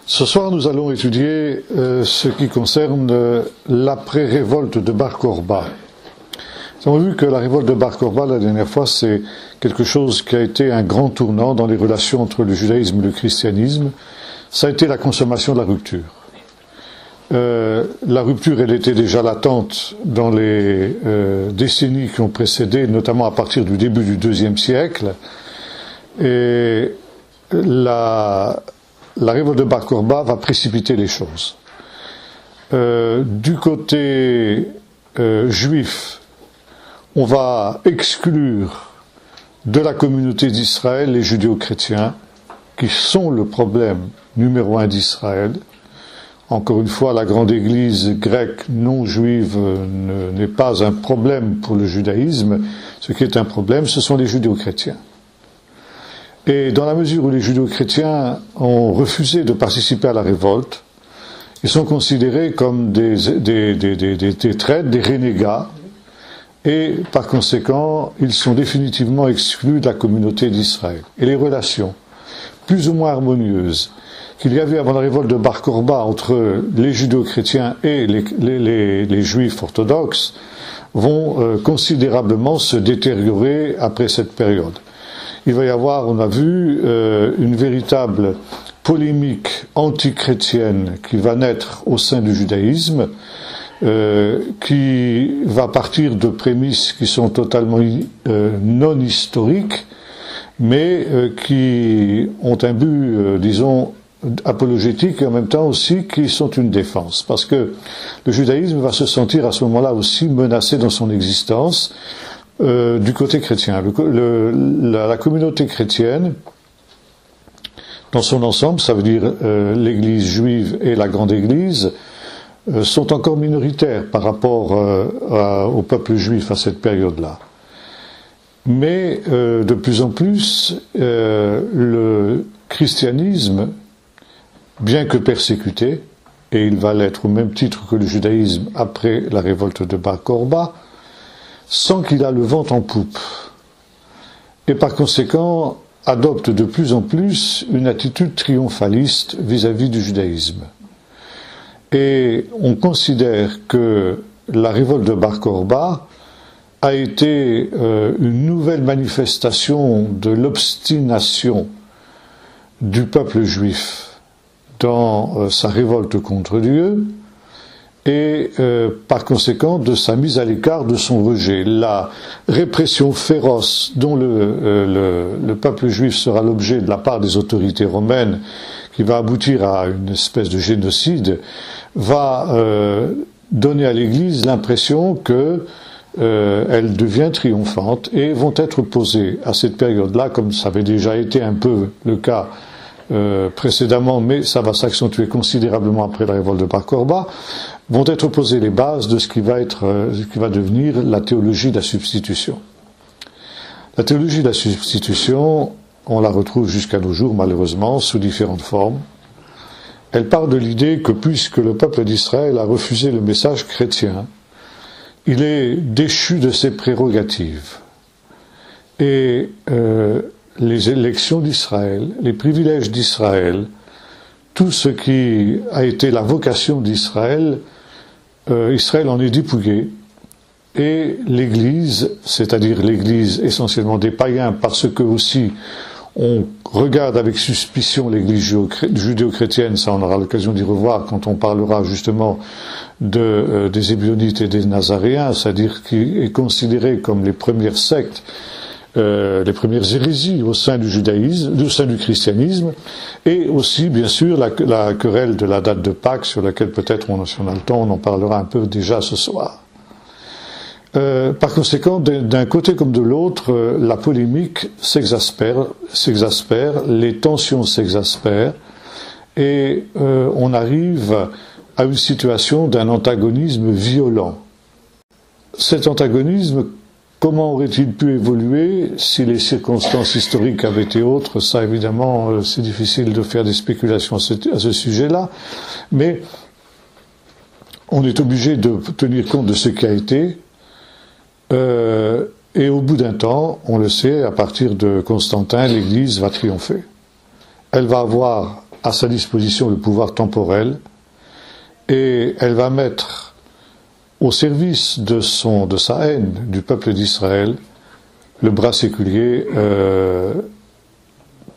Ce soir, nous allons étudier ce qui concerne l'après-révolte de Bar Korba. Nous avons vu que la révolte de Bar Korba, la dernière fois, c'est quelque chose qui a été un grand tournant dans les relations entre le judaïsme et le christianisme. Ça a été la consommation de la rupture. La rupture, elle était déjà latente dans les décennies qui ont précédé, notamment à partir du début du IIe siècle. Et la révolte de Bar Korba va précipiter les choses. Du côté juif, on va exclure de la communauté d'Israël les judéo-chrétiens, qui sont le problème numéro un d'Israël. Encore une fois, la grande église grecque non juive n'est pas un problème pour le judaïsme. Ce qui est un problème, ce sont les judéo-chrétiens. Et dans la mesure où les judéo-chrétiens ont refusé de participer à la révolte, ils sont considérés comme des traîtres, des renégats, et par conséquent, ils sont définitivement exclus de la communauté d'Israël. Et les relations, plus ou moins harmonieuses, qu'il y avait avant la révolte de Bar Korba entre les judéo-chrétiens et les juifs orthodoxes, vont considérablement se détériorer après cette période. Il va y avoir, on a vu, une véritable polémique antichrétienne qui va naître au sein du judaïsme, qui va partir de prémices qui sont totalement non historiques, mais qui ont un but, disons, apologétique et en même temps aussi qui sont une défense. Parce que le judaïsme va se sentir à ce moment-là aussi menacé dans son existence, du côté chrétien. La communauté chrétienne, dans son ensemble, ça veut dire l'Église juive et la grande Église, sont encore minoritaires par rapport au peuple juif à cette période-là. Mais de plus en plus, le christianisme, bien que persécuté, et il va l'être au même titre que le judaïsme après la révolte de Bar Korba, sent qu'il a le vent en poupe, et par conséquent adopte de plus en plus une attitude triomphaliste vis-à-vis du judaïsme. Et on considère que la révolte de Bar Korba a été une nouvelle manifestation de l'obstination du peuple juif dans sa révolte contre Dieu, et par conséquent de sa mise à l'écart, de son rejet. La répression féroce dont le peuple juif sera l'objet de la part des autorités romaines, qui va aboutir à une espèce de génocide, va donner à l'Église l'impression que elle devient triomphante, et vont être posées à cette période-là, comme ça avait déjà été un peu le cas précédemment, mais ça va s'accentuer considérablement après la révolte de Bar Korba, vont être posées les bases de ce qui va devenir la théologie de la substitution. La théologie de la substitution, on la retrouve jusqu'à nos jours, malheureusement, sous différentes formes. Elle part de l'idée que puisque le peuple d'Israël a refusé le message chrétien, il est déchu de ses prérogatives. Et les élections d'Israël, les privilèges d'Israël, tout ce qui a été la vocation d'Israël, Israël en est dépouillé, et l'Église, c'est-à-dire l'Église essentiellement des païens, parce que aussi on regarde avec suspicion l'Église judéo-chrétienne, ça on aura l'occasion d'y revoir quand on parlera justement des Ébionites et des Nazaréens, c'est-à-dire qui est considéré comme les premières sectes, les premières hérésies au sein du judaïsme, au sein du christianisme, et aussi, bien sûr, la querelle de la date de Pâques, sur laquelle peut-être, si on a le temps, on en parlera un peu déjà ce soir. Par conséquent, d'un côté comme de l'autre, la polémique s'exaspère, les tensions s'exaspèrent, et on arrive à une situation d'un antagonisme violent. Cet antagonisme, comment aurait-il pu évoluer si les circonstances historiques avaient été autres? Ça, évidemment, c'est difficile de faire des spéculations à ce sujet-là, mais on est obligé de tenir compte de ce qui a été, et au bout d'un temps, on le sait, à partir de Constantin, l'Église va triompher. Elle va avoir à sa disposition le pouvoir temporel et elle va mettre au service de sa haine du peuple d'Israël le bras séculier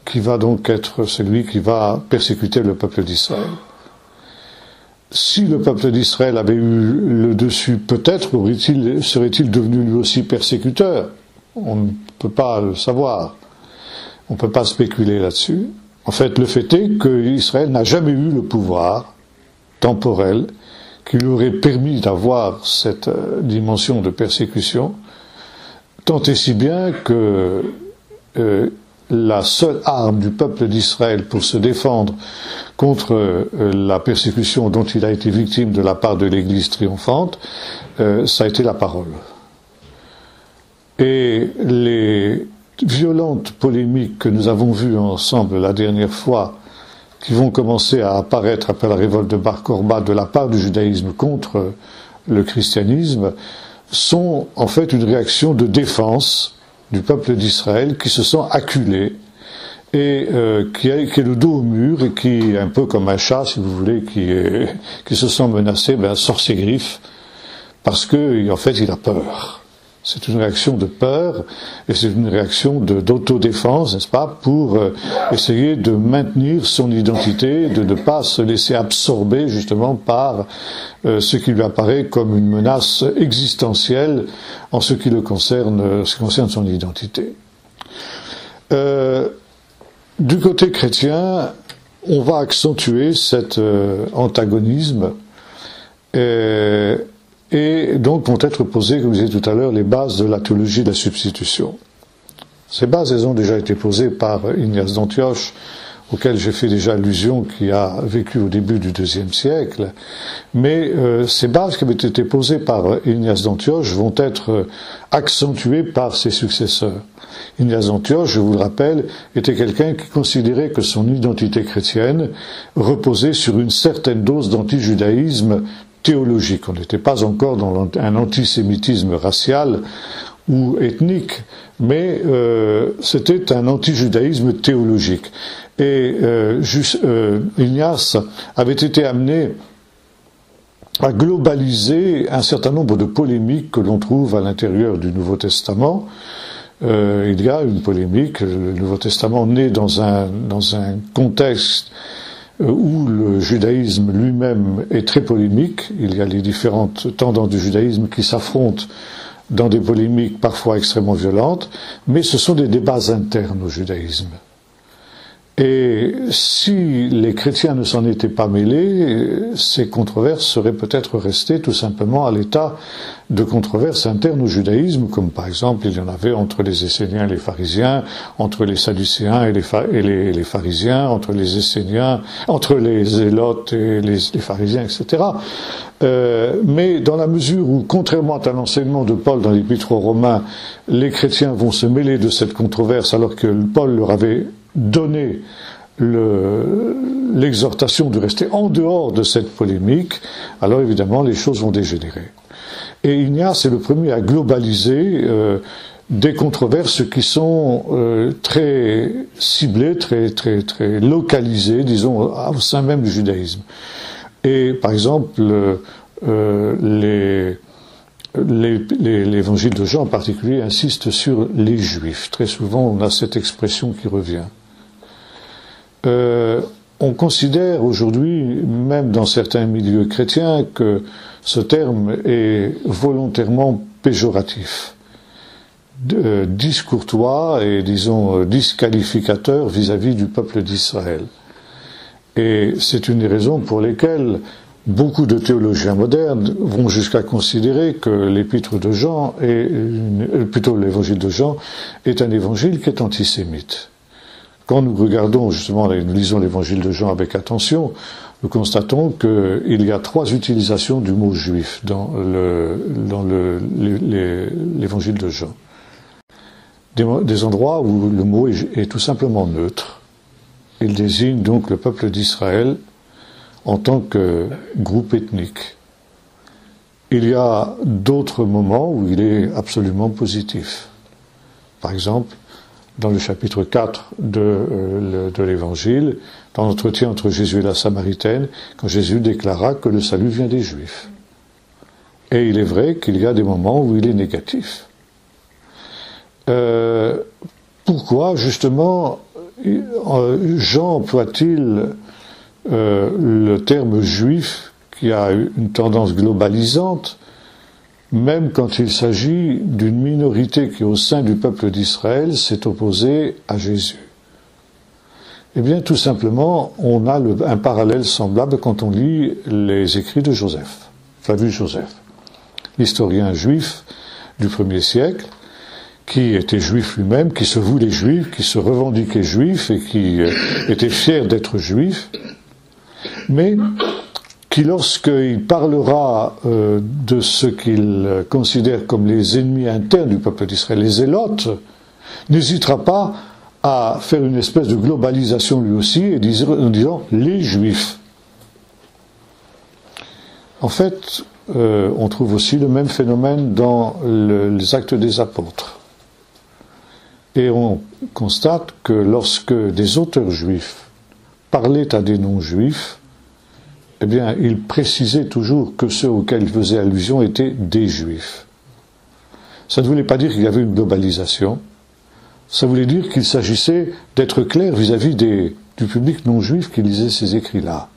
qui va donc être celui qui va persécuter le peuple d'Israël. Si le peuple d'Israël avait eu le dessus, peut-être serait-il devenu lui aussi persécuteur. On ne peut pas le savoir. On ne peut pas spéculer là-dessus. En fait, le fait est qu'Israël n'a jamais eu le pouvoir temporel qui lui aurait permis d'avoir cette dimension de persécution, tant et si bien que la seule arme du peuple d'Israël pour se défendre contre la persécution dont il a été victime de la part de l'Église triomphante, ça a été la parole. Et les violentes polémiques que nous avons vues ensemble la dernière fois, qui vont commencer à apparaître après la révolte de Bar Korba de la part du judaïsme contre le christianisme, sont en fait une réaction de défense du peuple d'Israël qui se sent acculé et qui est le dos au mur et qui, un peu comme un chat, si vous voulez, qui se sent menacé, sort ses griffes parce que, en fait, il a peur. C'est une réaction de peur et c'est une réaction d'autodéfense, n'est-ce pas, pour essayer de maintenir son identité, de ne pas se laisser absorber justement par ce qui lui apparaît comme une menace existentielle en ce qui concerne son identité. Du côté chrétien, on va accentuer cet antagonisme et donc vont être posées, comme je disais tout à l'heure, les bases de la théologie de la substitution. Ces bases, elles ont déjà été posées par Ignace d'Antioche, auquel j'ai fait déjà allusion, qui a vécu au début du IIe siècle. Mais ces bases qui avaient été posées par Ignace d'Antioche vont être accentuées par ses successeurs. Ignace d'Antioche, je vous le rappelle, était quelqu'un qui considérait que son identité chrétienne reposait sur une certaine dose d'antijudaïsme théologique. On n'était pas encore dans un antisémitisme racial ou ethnique, mais c'était un antijudaïsme théologique. Et Ignace avait été amené à globaliser un certain nombre de polémiques que l'on trouve à l'intérieur du Nouveau Testament. Il y a une polémique, le Nouveau Testament naît dans un contexte où le judaïsme lui-même est très polémique. Il y a les différentes tendances du judaïsme qui s'affrontent dans des polémiques parfois extrêmement violentes, mais ce sont des débats internes au judaïsme. Et si les chrétiens ne s'en étaient pas mêlés, ces controverses seraient peut-être restées tout simplement à l'état de controverses internes au judaïsme, comme par exemple il y en avait entre les Esséniens et les pharisiens, entre les Sadducéens et les pharisiens, entre les Esséniens, entre les Zélotes et les pharisiens, etc. Mais dans la mesure où, contrairement à l'enseignement de Paul dans l'Épître aux Romains, les chrétiens vont se mêler de cette controverse alors que Paul leur avait donné l'exhortation de rester en dehors de cette polémique, alors évidemment les choses vont dégénérer. Et Ignace est le premier à globaliser des controverses qui sont très ciblées, très localisées, disons, au sein même du judaïsme. Et par exemple, l'évangile de Jean en particulier insiste sur les Juifs. Très souvent, on a cette expression qui revient. On considère aujourd'hui, même dans certains milieux chrétiens, que ce terme est volontairement péjoratif, discourtois et, disons, disqualificateur vis-à-vis du peuple d'Israël. Et c'est une des raisons pour lesquelles beaucoup de théologiens modernes vont jusqu'à considérer que l'épître de Jean plutôt l'évangile de Jean est un évangile qui est antisémite. Quand nous regardons justement, nous lisons l'évangile de Jean avec attention, nous constatons qu'il y a 3 utilisations du mot juif dans l'évangile de Jean. Des endroits où le mot est tout simplement neutre. Il désigne donc le peuple d'Israël en tant que groupe ethnique. Il y a d'autres moments où il est absolument positif. Par exemple, dans le chapitre 4 de l'Évangile, dans l'entretien entre Jésus et la Samaritaine, quand Jésus déclara que le salut vient des Juifs. Et il est vrai qu'il y a des moments où il est négatif. Pourquoi, justement, Jean emploie-t-il le terme juif qui a une tendance globalisante, même quand il s'agit d'une minorité qui, au sein du peuple d'Israël, s'est opposée à Jésus? Eh bien, tout simplement, on a un parallèle semblable quand on lit les écrits de Joseph, Flavius Joseph, l'historien juif du 1er siècle, qui était juif lui-même, qui se voulait juif, qui se revendiquait juif et qui était fier d'être juif, mais qui, lorsqu'il parlera de ce qu'il considère comme les ennemis internes du peuple d'Israël, les zélotes, n'hésitera pas à faire une espèce de globalisation lui aussi, en disant « les Juifs ». En fait, on trouve aussi le même phénomène dans les Actes des Apôtres. Et on constate que lorsque des auteurs juifs parlaient à des non-juifs, eh bien, ils précisaient toujours que ceux auxquels ils faisaient allusion étaient des juifs. Ça ne voulait pas dire qu'il y avait une globalisation, ça voulait dire qu'il s'agissait d'être clair vis-à-vis du public non-juif qui lisait ces écrits-là.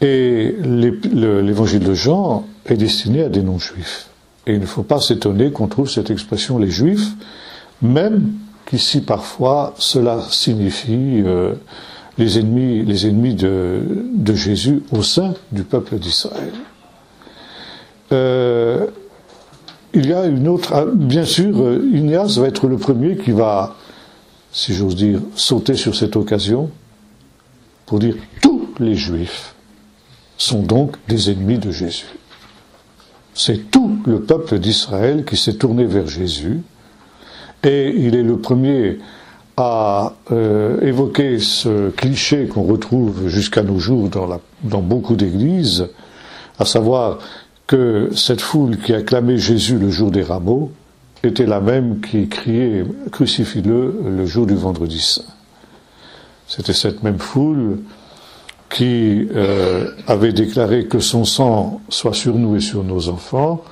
Et l'évangile de Jean est destiné à des non-juifs. Et il ne faut pas s'étonner qu'on trouve cette expression « les juifs », même qu'ici parfois cela signifie les ennemis de Jésus au sein du peuple d'Israël. Il y a une autre, bien sûr, Ignace va être le premier qui va, si j'ose dire, sauter sur cette occasion pour dire tous les Juifs sont donc des ennemis de Jésus. C'est tout le peuple d'Israël qui s'est tourné vers Jésus, et il est le premier à évoquer ce cliché qu'on retrouve jusqu'à nos jours dans beaucoup d'églises, à savoir que cette foule qui acclamait Jésus le jour des rameaux était la même qui criait « Crucifie-le » le jour du vendredi saint. C'était cette même foule qui avait déclaré que son sang soit sur nous et sur nos enfants,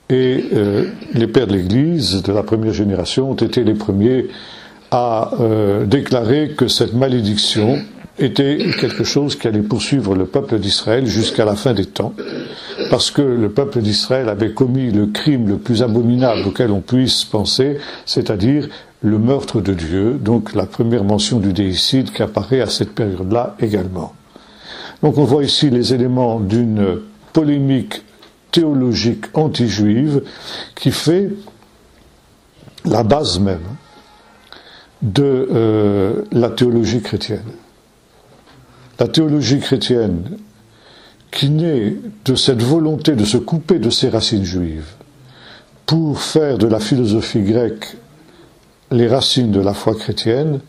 et les pères de l'Église de la première génération ont été les premiers à déclarer que cette malédiction était quelque chose qui allait poursuivre le peuple d'Israël jusqu'à la fin des temps, parce que le peuple d'Israël avait commis le crime le plus abominable auquel on puisse penser, c'est-à-dire le meurtre de Dieu, donc la première mention du déicide qui apparaît à cette période-là également. Donc on voit ici les éléments d'une polémique théologique anti-juive qui fait la base même de la théologie chrétienne. La théologie chrétienne qui naît de cette volonté de se couper de ses racines juives pour faire de la philosophie grecque les racines de la foi chrétienne,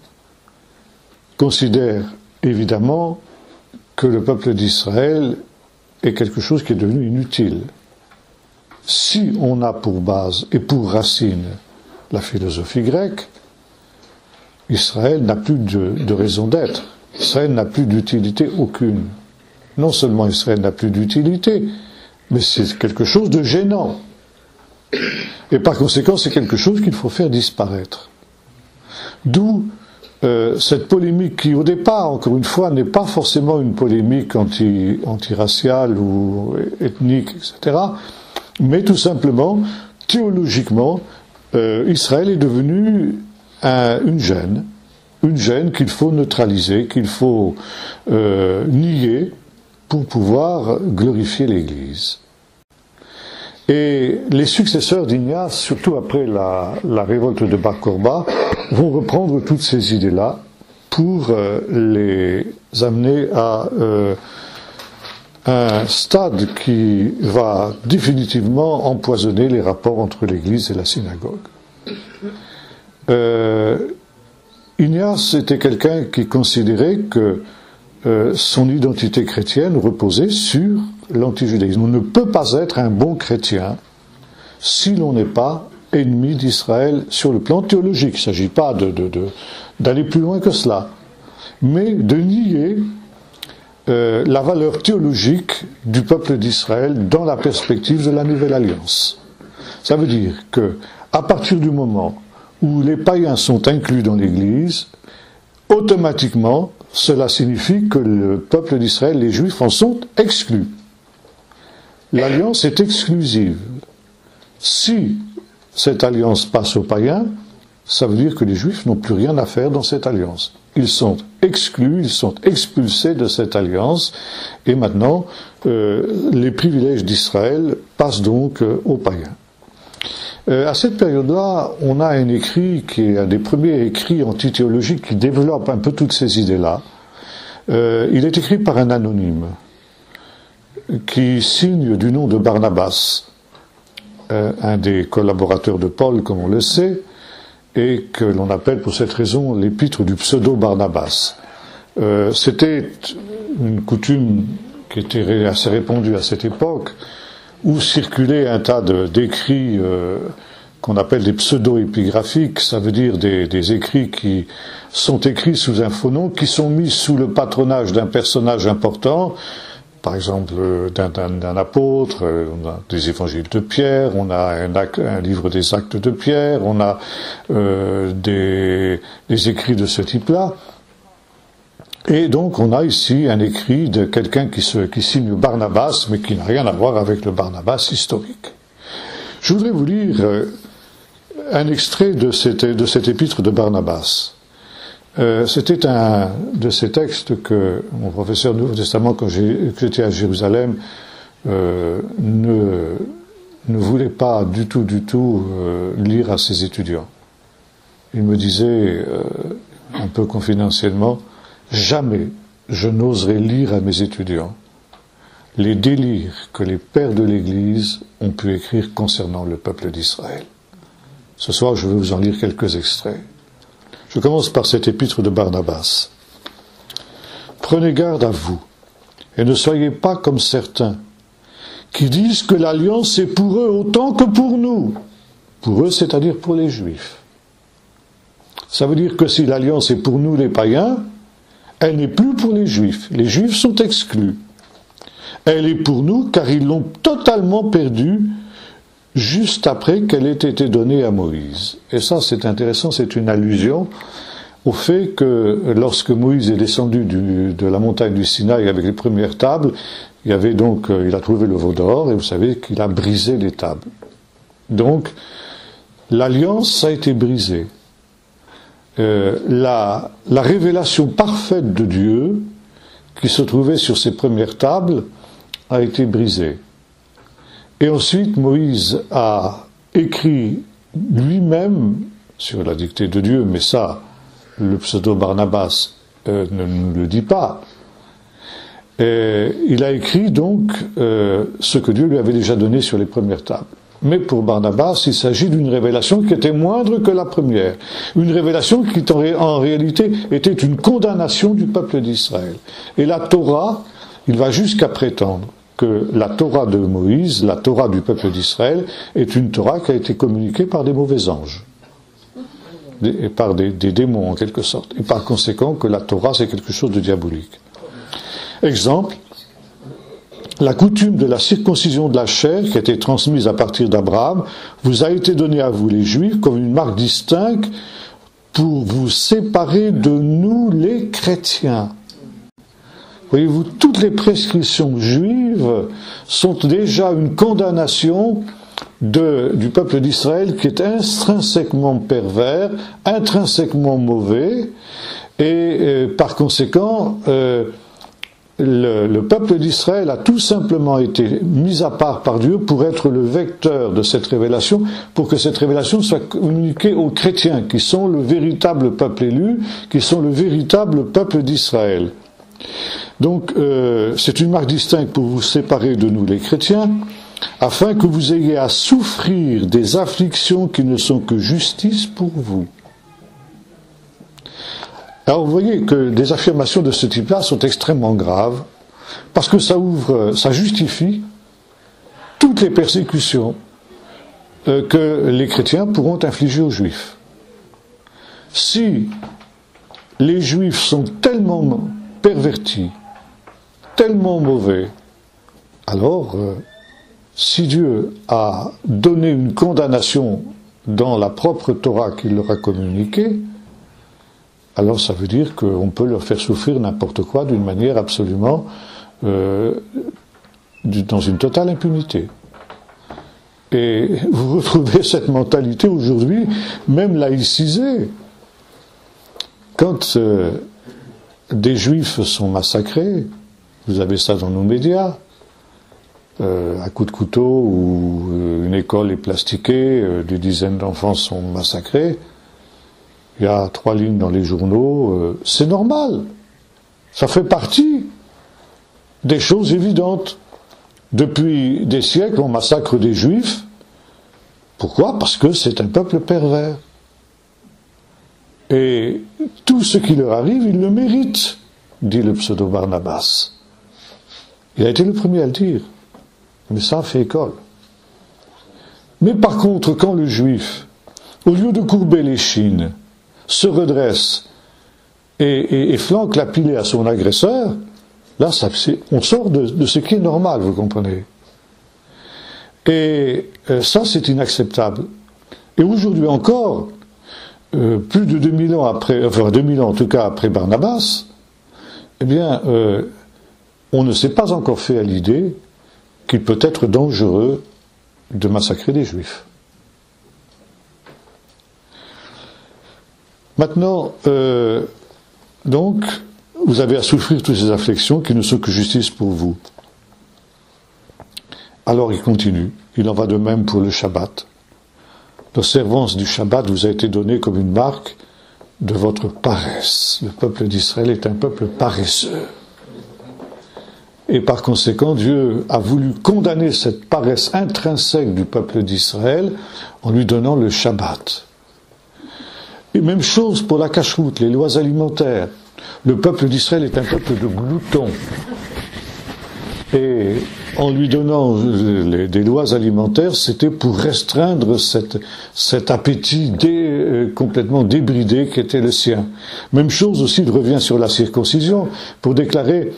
considère évidemment que le peuple d'Israël est quelque chose qui est devenu inutile. Si on a pour base et pour racine la philosophie grecque, Israël n'a plus de raison d'être. Israël n'a plus d'utilité aucune. Non seulement Israël n'a plus d'utilité, mais c'est quelque chose de gênant. Et par conséquent, c'est quelque chose qu'il faut faire disparaître. D'où cette polémique qui, au départ, encore une fois, n'est pas forcément une polémique antiraciale ou ethnique, etc., mais tout simplement, théologiquement, Israël est devenu une gêne qu'il faut neutraliser, qu'il faut nier pour pouvoir glorifier l'Église. Et les successeurs d'Ignace, surtout après la révolte de Bar Korba, vont reprendre toutes ces idées-là pour les amener à un stade qui va définitivement empoisonner les rapports entre l'Église et la synagogue. Ignace était quelqu'un qui considérait que son identité chrétienne reposait sur l'antijudaïsme. On ne peut pas être un bon chrétien si l'on n'est pas ennemis d'Israël sur le plan théologique. Il ne s'agit pas d'aller plus loin que cela, mais de nier la valeur théologique du peuple d'Israël dans la perspective de la Nouvelle Alliance. Ça veut dire que, à partir du moment où les païens sont inclus dans l'Église, automatiquement, cela signifie que le peuple d'Israël, les Juifs, en sont exclus. L'alliance est exclusive. Si cette alliance passe aux païens, ça veut dire que les Juifs n'ont plus rien à faire dans cette alliance. Ils sont exclus, ils sont expulsés de cette alliance, et maintenant, les privilèges d'Israël passent donc aux païens. À cette période-là, on a un écrit qui est un des premiers écrits antithéologiques qui développe un peu toutes ces idées-là. Il est écrit par un anonyme qui signe du nom de Barnabas, un des collaborateurs de Paul, comme on le sait, et que l'on appelle pour cette raison l'épître du pseudo-Barnabas. C'était une coutume qui était assez répandue à cette époque, où circulait un tas d'écrits qu'on appelle des pseudo-épigraphiques, ça veut dire des écrits qui sont écrits sous un faux nom, qui sont mis sous le patronage d'un personnage important, par exemple d'un apôtre, on a des évangiles de Pierre, on a un livre des actes de Pierre, on a des écrits de ce type-là. Et donc on a ici un écrit de quelqu'un qui signe Barnabas, mais qui n'a rien à voir avec le Barnabas historique. Je voudrais vous lire un extrait de cet épître de Barnabas. C'était un de ces textes que mon professeur du Nouveau Testament, quand j'étais à Jérusalem, ne voulait pas du tout lire à ses étudiants. Il me disait, un peu confidentiellement, jamais je n'oserais lire à mes étudiants les délires que les pères de l'Église ont pu écrire concernant le peuple d'Israël. Ce soir, je vais vous en lire quelques extraits. Je commence par cet épître de Barnabas. Prenez garde à vous, et ne soyez pas comme certains, qui disent que l'alliance est pour eux autant que pour nous. Pour eux, c'est-à-dire pour les Juifs. Ça veut dire que si l'alliance est pour nous les païens, elle n'est plus pour les Juifs. Les Juifs sont exclus. Elle est pour nous car ils l'ont totalement perdue juste après qu'elle ait été donnée à Moïse. Et ça, c'est intéressant, c'est une allusion au fait que lorsque Moïse est descendu de la montagne du Sinaï avec les premières tables, il a trouvé le veau d'or, et vous savez qu'il a brisé les tables. Donc, l'alliance a été brisée. La révélation parfaite de Dieu, qui se trouvait sur ces premières tables, a été brisée. Et ensuite, Moïse a écrit lui-même, sur la dictée de Dieu, mais ça, le pseudo-Barnabas ne nous le dit pas. Il a écrit donc ce que Dieu lui avait déjà donné sur les premières tables. Mais pour Barnabas, il s'agit d'une révélation qui était moindre que la première. Une révélation qui, en réalité, était une condamnation du peuple d'Israël. Et la Torah, il va jusqu'à prétendre que la Torah de Moïse, la Torah du peuple d'Israël, est une Torah qui a été communiquée par des mauvais anges. Et par des démons, en quelque sorte. Et par conséquent, que la Torah, c'est quelque chose de diabolique. Exemple, la coutume de la circoncision de la chair, qui a été transmise à partir d'Abraham, vous a été donnée à vous, les Juifs, comme une marque distincte pour vous séparer de nous, les chrétiens. Voyez-vous, toutes les prescriptions juives sont déjà une condamnation du peuple d'Israël qui est intrinsèquement pervers, intrinsèquement mauvais, et par conséquent, le peuple d'Israël a tout simplement été mis à part par Dieu pour être le vecteur de cette révélation, pour que cette révélation soit communiquée aux chrétiens, qui sont le véritable peuple élu, qui sont le véritable peuple d'Israël. Donc, c'est une marque distincte pour vous séparer de nous les chrétiens, afin que vous ayez à souffrir des afflictions qui ne sont que justice pour vous. Alors vous voyez que des affirmations de ce type-là sont extrêmement graves, parce que ça justifie toutes les persécutions que les chrétiens pourront infliger aux juifs. Si les juifs sont tellement pervertis, tellement mauvais, alors si Dieu a donné une condamnation dans la propre Torah qu'il leur a communiquée, alors ça veut dire qu'on peut leur faire souffrir n'importe quoi d'une manière absolument dans une totale impunité. Et vous retrouvez cette mentalité aujourd'hui, même laïcisée. Quand des juifs sont massacrés, vous avez ça dans nos médias, à coups de couteau, ou une école est plastiquée, des dizaines d'enfants sont massacrés, il y a 3 lignes dans les journaux, c'est normal. Ça fait partie des choses évidentes. Depuis des siècles, on massacre des juifs. Pourquoi ? Parce que c'est un peuple pervers. Et tout ce qui leur arrive, ils le méritent, dit le pseudo-Barnabas. Il a été le premier à le dire. Mais ça a fait école. Mais par contre, quand le juif, au lieu de courber l'échine, se redresse et flanque la pilée à son agresseur, là, on sort de ce qui est normal, vous comprenez. Et ça, c'est inacceptable. Et aujourd'hui encore, plus de 2000 ans après, enfin 2000 ans en tout cas après Barnabas, eh bien, on ne s'est pas encore fait à l'idée qu'il peut être dangereux de massacrer des juifs. Maintenant, donc, vous avez à souffrir toutes ces afflictions qui ne sont que justice pour vous. Alors il continue, il en va de même pour le Shabbat. L'observance du Shabbat vous a été donnée comme une marque de votre paresse. Le peuple d'Israël est un peuple paresseux. Et par conséquent, Dieu a voulu condamner cette paresse intrinsèque du peuple d'Israël en lui donnant le Shabbat. Et même chose pour la cacheroute, les lois alimentaires. Le peuple d'Israël est un peuple de gloutons. Et en lui donnant des lois alimentaires, c'était pour restreindre cet appétit complètement débridé qui était le sien. Même chose aussi, il revient sur la circoncision, pour déclarer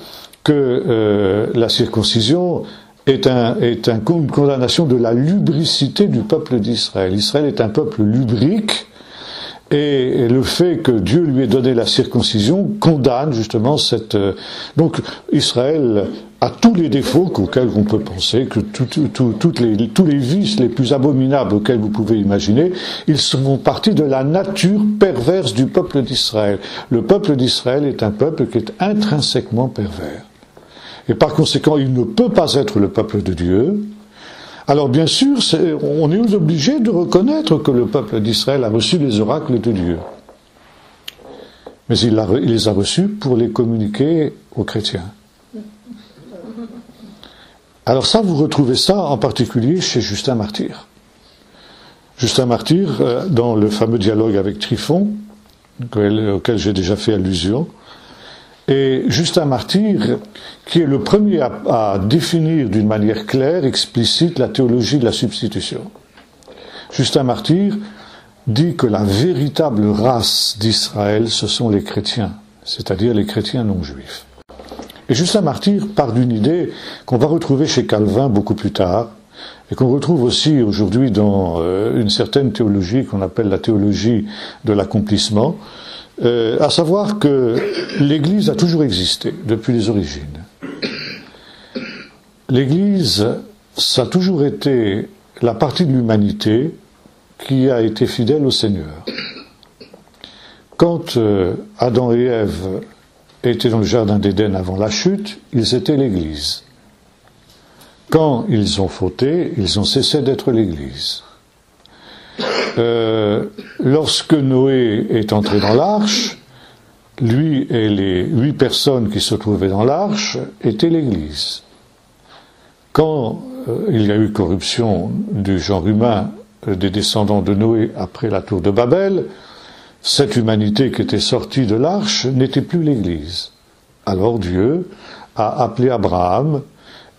que la circoncision est une condamnation de la lubricité du peuple d'Israël. Israël est un peuple lubrique, et le fait que Dieu lui ait donné la circoncision condamne justement cette... Donc Israël a tous les défauts auxquels on peut penser, que tous les vices les plus abominables auxquels vous pouvez imaginer, ils font partie de la nature perverse du peuple d'Israël. Le peuple d'Israël est un peuple qui est intrinsèquement pervers. Et par conséquent, il ne peut pas être le peuple de Dieu. Alors bien sûr, on est obligé de reconnaître que le peuple d'Israël a reçu les oracles de Dieu. Mais il les a reçus pour les communiquer aux chrétiens. Alors ça, vous retrouvez ça en particulier chez Justin Martyr. Justin Martyr, dans le fameux dialogue avec Tryphon, auquel j'ai déjà fait allusion, et Justin Martyr, qui est le premier à définir d'une manière claire, explicite, la théologie de la substitution. Justin Martyr dit que la véritable race d'Israël, ce sont les chrétiens, c'est-à-dire les chrétiens non juifs. Et Justin Martyr part d'une idée qu'on va retrouver chez Calvin beaucoup plus tard, et qu'on retrouve aussi aujourd'hui dans une certaine théologie qu'on appelle la théologie de l'accomplissement, à savoir que l'Église a toujours existé, depuis les origines. L'Église, ça a toujours été la partie de l'humanité qui a été fidèle au Seigneur. Quand Adam et Ève étaient dans le jardin d'Éden avant la chute, ils étaient l'Église. Quand ils ont fauté, ils ont cessé d'être l'Église. Lorsque Noé est entré dans l'arche, lui et les 8 personnes qui se trouvaient dans l'arche étaient l'Église. Quand il y a eu corruption du genre humain des descendants de Noé après la tour de Babel, cette humanité qui était sortie de l'arche n'était plus l'Église. Alors Dieu a appelé Abraham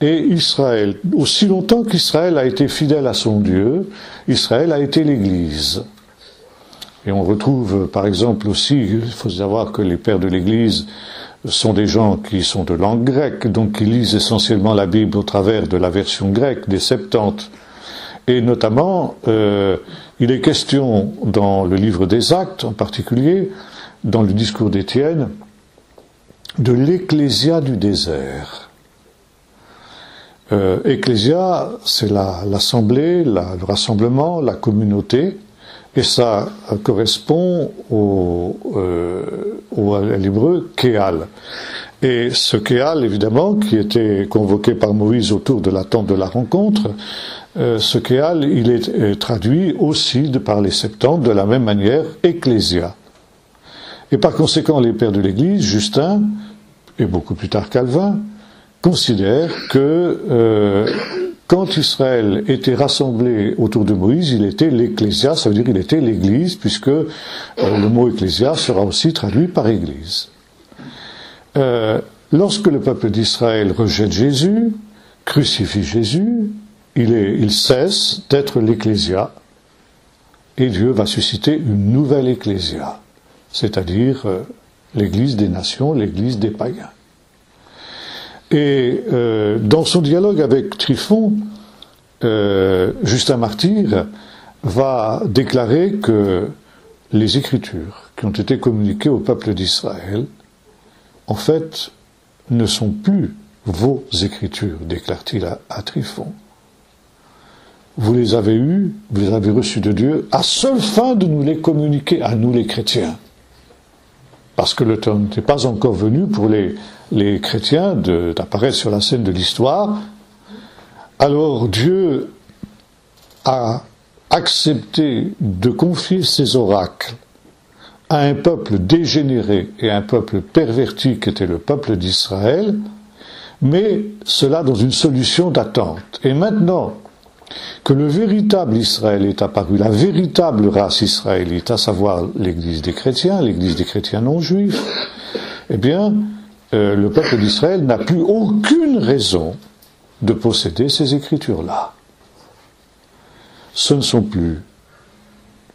et Israël. Aussi longtemps qu'Israël a été fidèle à son Dieu, Israël a été l'Église. Et on retrouve par exemple aussi, il faut savoir que les pères de l'Église sont des gens qui sont de langue grecque, donc qui lisent essentiellement la Bible au travers de la version grecque des Septante. Et notamment, il est question dans le livre des Actes en particulier, dans le discours d'Étienne, de l'Ecclésia du désert. Ecclésia, c'est l'assemblée, le rassemblement, la communauté, et ça correspond à l'hébreu Kéal. Et ce Kéal, évidemment, qui était convoqué par Moïse autour de la tente de la rencontre, ce Kéal, il est traduit aussi par les Septante de la même manière, Ecclésia. Et par conséquent, les pères de l'Église, Justin, et beaucoup plus tard Calvin, considèrent que quand Israël était rassemblé autour de Moïse, il était l'Ecclésia, ça veut dire il était l'Église, puisque le mot Ecclésia sera aussi traduit par Église. Lorsque le peuple d'Israël rejette Jésus, crucifie Jésus, il cesse d'être l'Ecclésia, et Dieu va susciter une nouvelle Ecclésia, c'est-à-dire l'Église des nations, l'Église des païens. Et dans son dialogue avec Tryphon, Justin Martyr va déclarer que les Écritures qui ont été communiquées au peuple d'Israël, en fait, ne sont plus vos Écritures, déclare-t-il à Tryphon. Vous les avez eues, vous les avez reçues de Dieu, à seule fin de nous les communiquer, à nous les chrétiens. Parce que le temps n'était pas encore venu pour les chrétiens d'apparaître sur la scène de l'histoire. Alors Dieu a accepté de confier ses oracles à un peuple dégénéré et un peuple perverti qui était le peuple d'Israël, mais cela dans une solution d'attente. Et maintenant que le véritable Israël est apparu, la véritable race israélite, à savoir l'Église des chrétiens non juifs, eh bien, le peuple d'Israël n'a plus aucune raison de posséder ces Écritures-là. Ce ne sont plus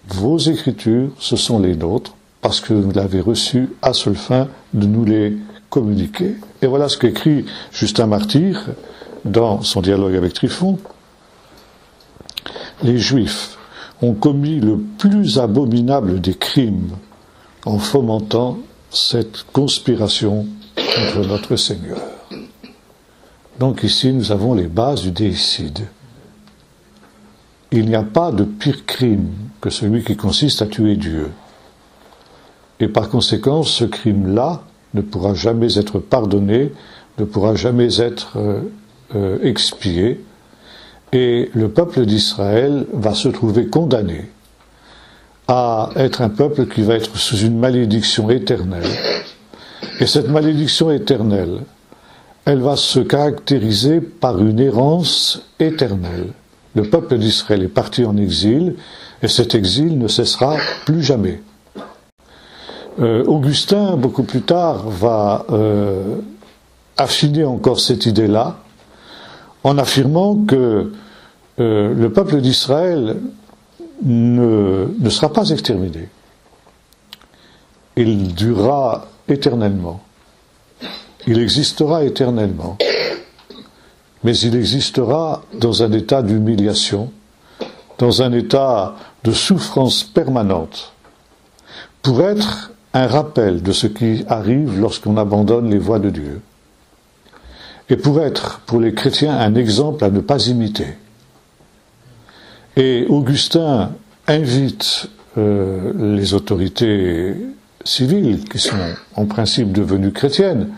vos Écritures, ce sont les nôtres, parce que vous l'avez reçu à seule fin de nous les communiquer. Et voilà ce qu'écrit Justin Martyr dans son dialogue avec Tryphon. Les Juifs ont commis le plus abominable des crimes en fomentant cette conspiration contre notre Seigneur. Donc ici, nous avons les bases du déicide. Il n'y a pas de pire crime que celui qui consiste à tuer Dieu. Et par conséquent, ce crime-là ne pourra jamais être pardonné, ne pourra jamais être expié, et le peuple d'Israël va se trouver condamné à être un peuple qui va être sous une malédiction éternelle. Et cette malédiction éternelle, elle va se caractériser par une errance éternelle. Le peuple d'Israël est parti en exil, et cet exil ne cessera plus jamais. Augustin, beaucoup plus tard, va affiner encore cette idée-là, en affirmant que le peuple d'Israël ne sera pas exterminé. Il durera éternellement. Il existera éternellement. Mais il existera dans un état d'humiliation, dans un état de souffrance permanente, pour être un rappel de ce qui arrive lorsqu'on abandonne les voies de Dieu. Et pour être, pour les chrétiens, un exemple à ne pas imiter. Et Augustin invite les autorités civiles, qui sont en principe devenues chrétiennes,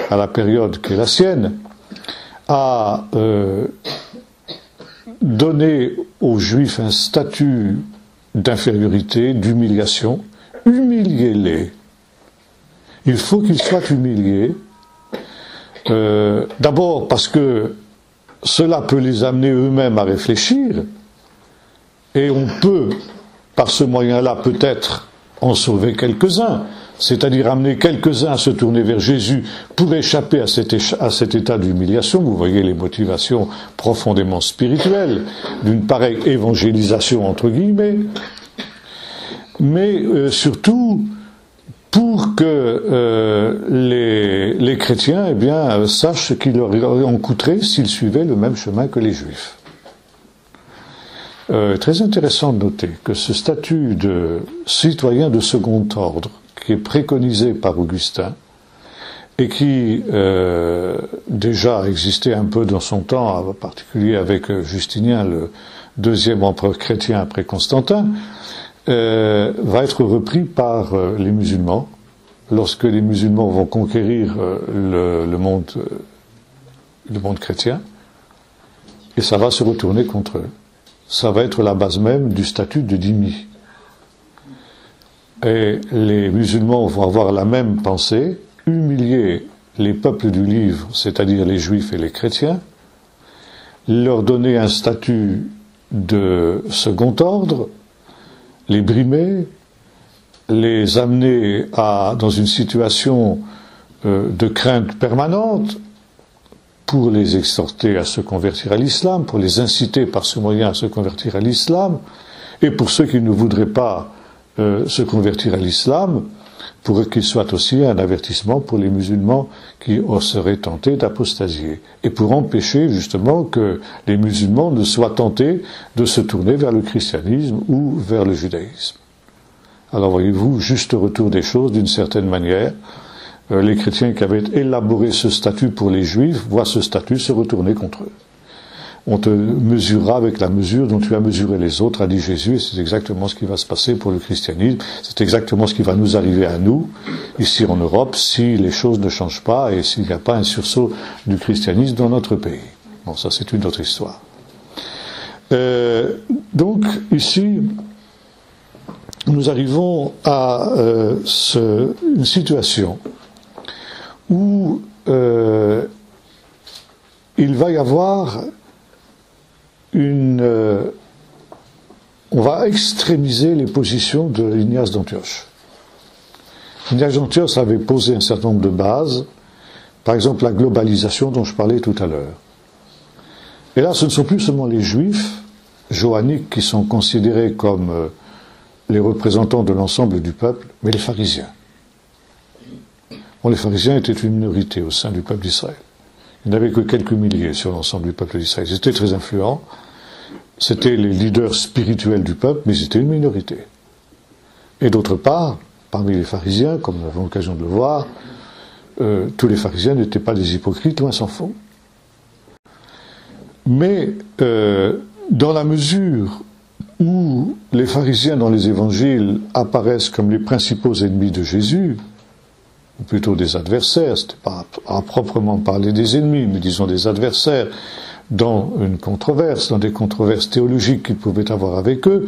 à la période qui est la sienne, à donner aux Juifs un statut d'infériorité, d'humiliation. Humiliez-les. Il faut qu'ils soient humiliés. D'abord parce que cela peut les amener eux-mêmes à réfléchir, et on peut, par ce moyen-là, peut-être en sauver quelques-uns. c'est-à-dire amener quelques-uns à se tourner vers Jésus pour échapper à cet état d'humiliation. Vous voyez les motivations profondément spirituelles d'une pareille évangélisation entre guillemets, mais surtout pour que les chrétiens sachent ce qu'il leur en coûterait s'ils suivaient le même chemin que les Juifs. Très intéressant de noter que ce statut de citoyen de second ordre, qui est préconisé par Augustin, et qui déjà existait un peu dans son temps, en particulier avec Justinien, le deuxième empereur chrétien après Constantin, va être repris par les musulmans, lorsque les musulmans vont conquérir le monde chrétien, et ça va se retourner contre eux. Ça va être la base même du statut de dhimmi. Et les musulmans vont avoir la même pensée, humilier les peuples du livre, c'est-à-dire les juifs et les chrétiens, leur donner un statut de second ordre, les brimer, les amener dans une situation de crainte permanente, pour les exhorter à se convertir à l'islam, pour les inciter par ce moyen à se convertir à l'islam, et pour ceux qui ne voudraient pas se convertir à l'islam, pour qu'il soit aussi un avertissement pour les musulmans qui seraient tentés d'apostasier, et pour empêcher justement que les musulmans ne soient tentés de se tourner vers le christianisme ou vers le judaïsme. Alors voyez-vous, juste retour des choses d'une certaine manière. Les chrétiens qui avaient élaboré ce statut pour les juifs voient ce statut se retourner contre eux. On te mesurera avec la mesure dont tu as mesuré les autres, a dit Jésus, et c'est exactement ce qui va se passer pour le christianisme, c'est exactement ce qui va nous arriver à nous, ici en Europe, si les choses ne changent pas et s'il n'y a pas un sursaut du christianisme dans notre pays. Bon, ça c'est une autre histoire. Donc, ici, nous arrivons à une situation où il va y avoir on va extrémiser les positions de Ignace d'Antioche. Ignace d'Antioche avait posé un certain nombre de bases, par exemple la globalisation dont je parlais tout à l'heure. Et là, ce ne sont plus seulement les juifs johanniques qui sont considérés comme les représentants de l'ensemble du peuple, mais les pharisiens. Bon, les pharisiens étaient une minorité au sein du peuple d'Israël. Il n'y avait que quelques milliers sur l'ensemble du peuple d'Israël. Ils étaient très influents. C'était les leaders spirituels du peuple, mais ils étaient une minorité. Et d'autre part, parmi les pharisiens, comme nous avons l'occasion de le voir, tous les pharisiens n'étaient pas des hypocrites, loin s'en faut. Mais dans la mesure où les pharisiens dans les évangiles apparaissent comme les principaux ennemis de Jésus, ou plutôt des adversaires, c'était pas à proprement parler des ennemis, mais disons des adversaires, dans une controverse, dans des controverses théologiques qu'ils pouvaient avoir avec eux,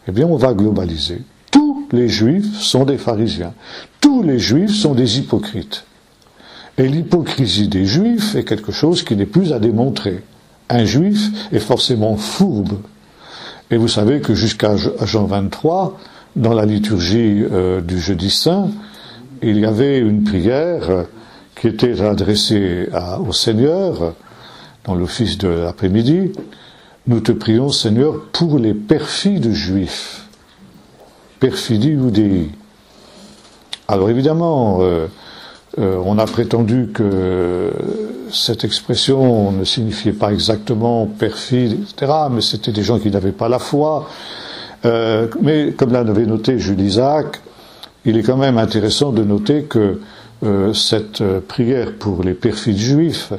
eh bien on va globaliser. Tous les juifs sont des pharisiens. Tous les juifs sont des hypocrites. Et l'hypocrisie des juifs est quelque chose qui n'est plus à démontrer. Un juif est forcément fourbe. Et vous savez que jusqu'à Jean 23, dans la liturgie du Jeudi Saint, il y avait une prière qui était adressée au Seigneur, dans l'office de l'après-midi. Nous te prions, Seigneur, pour les perfides juifs. Perfidie Iudei. Alors évidemment, on a prétendu que cette expression ne signifiait pas exactement perfide, etc., mais c'était des gens qui n'avaient pas la foi. Mais comme l'avait noté Jules Isaac, il est quand même intéressant de noter que cette prière pour les perfides juifs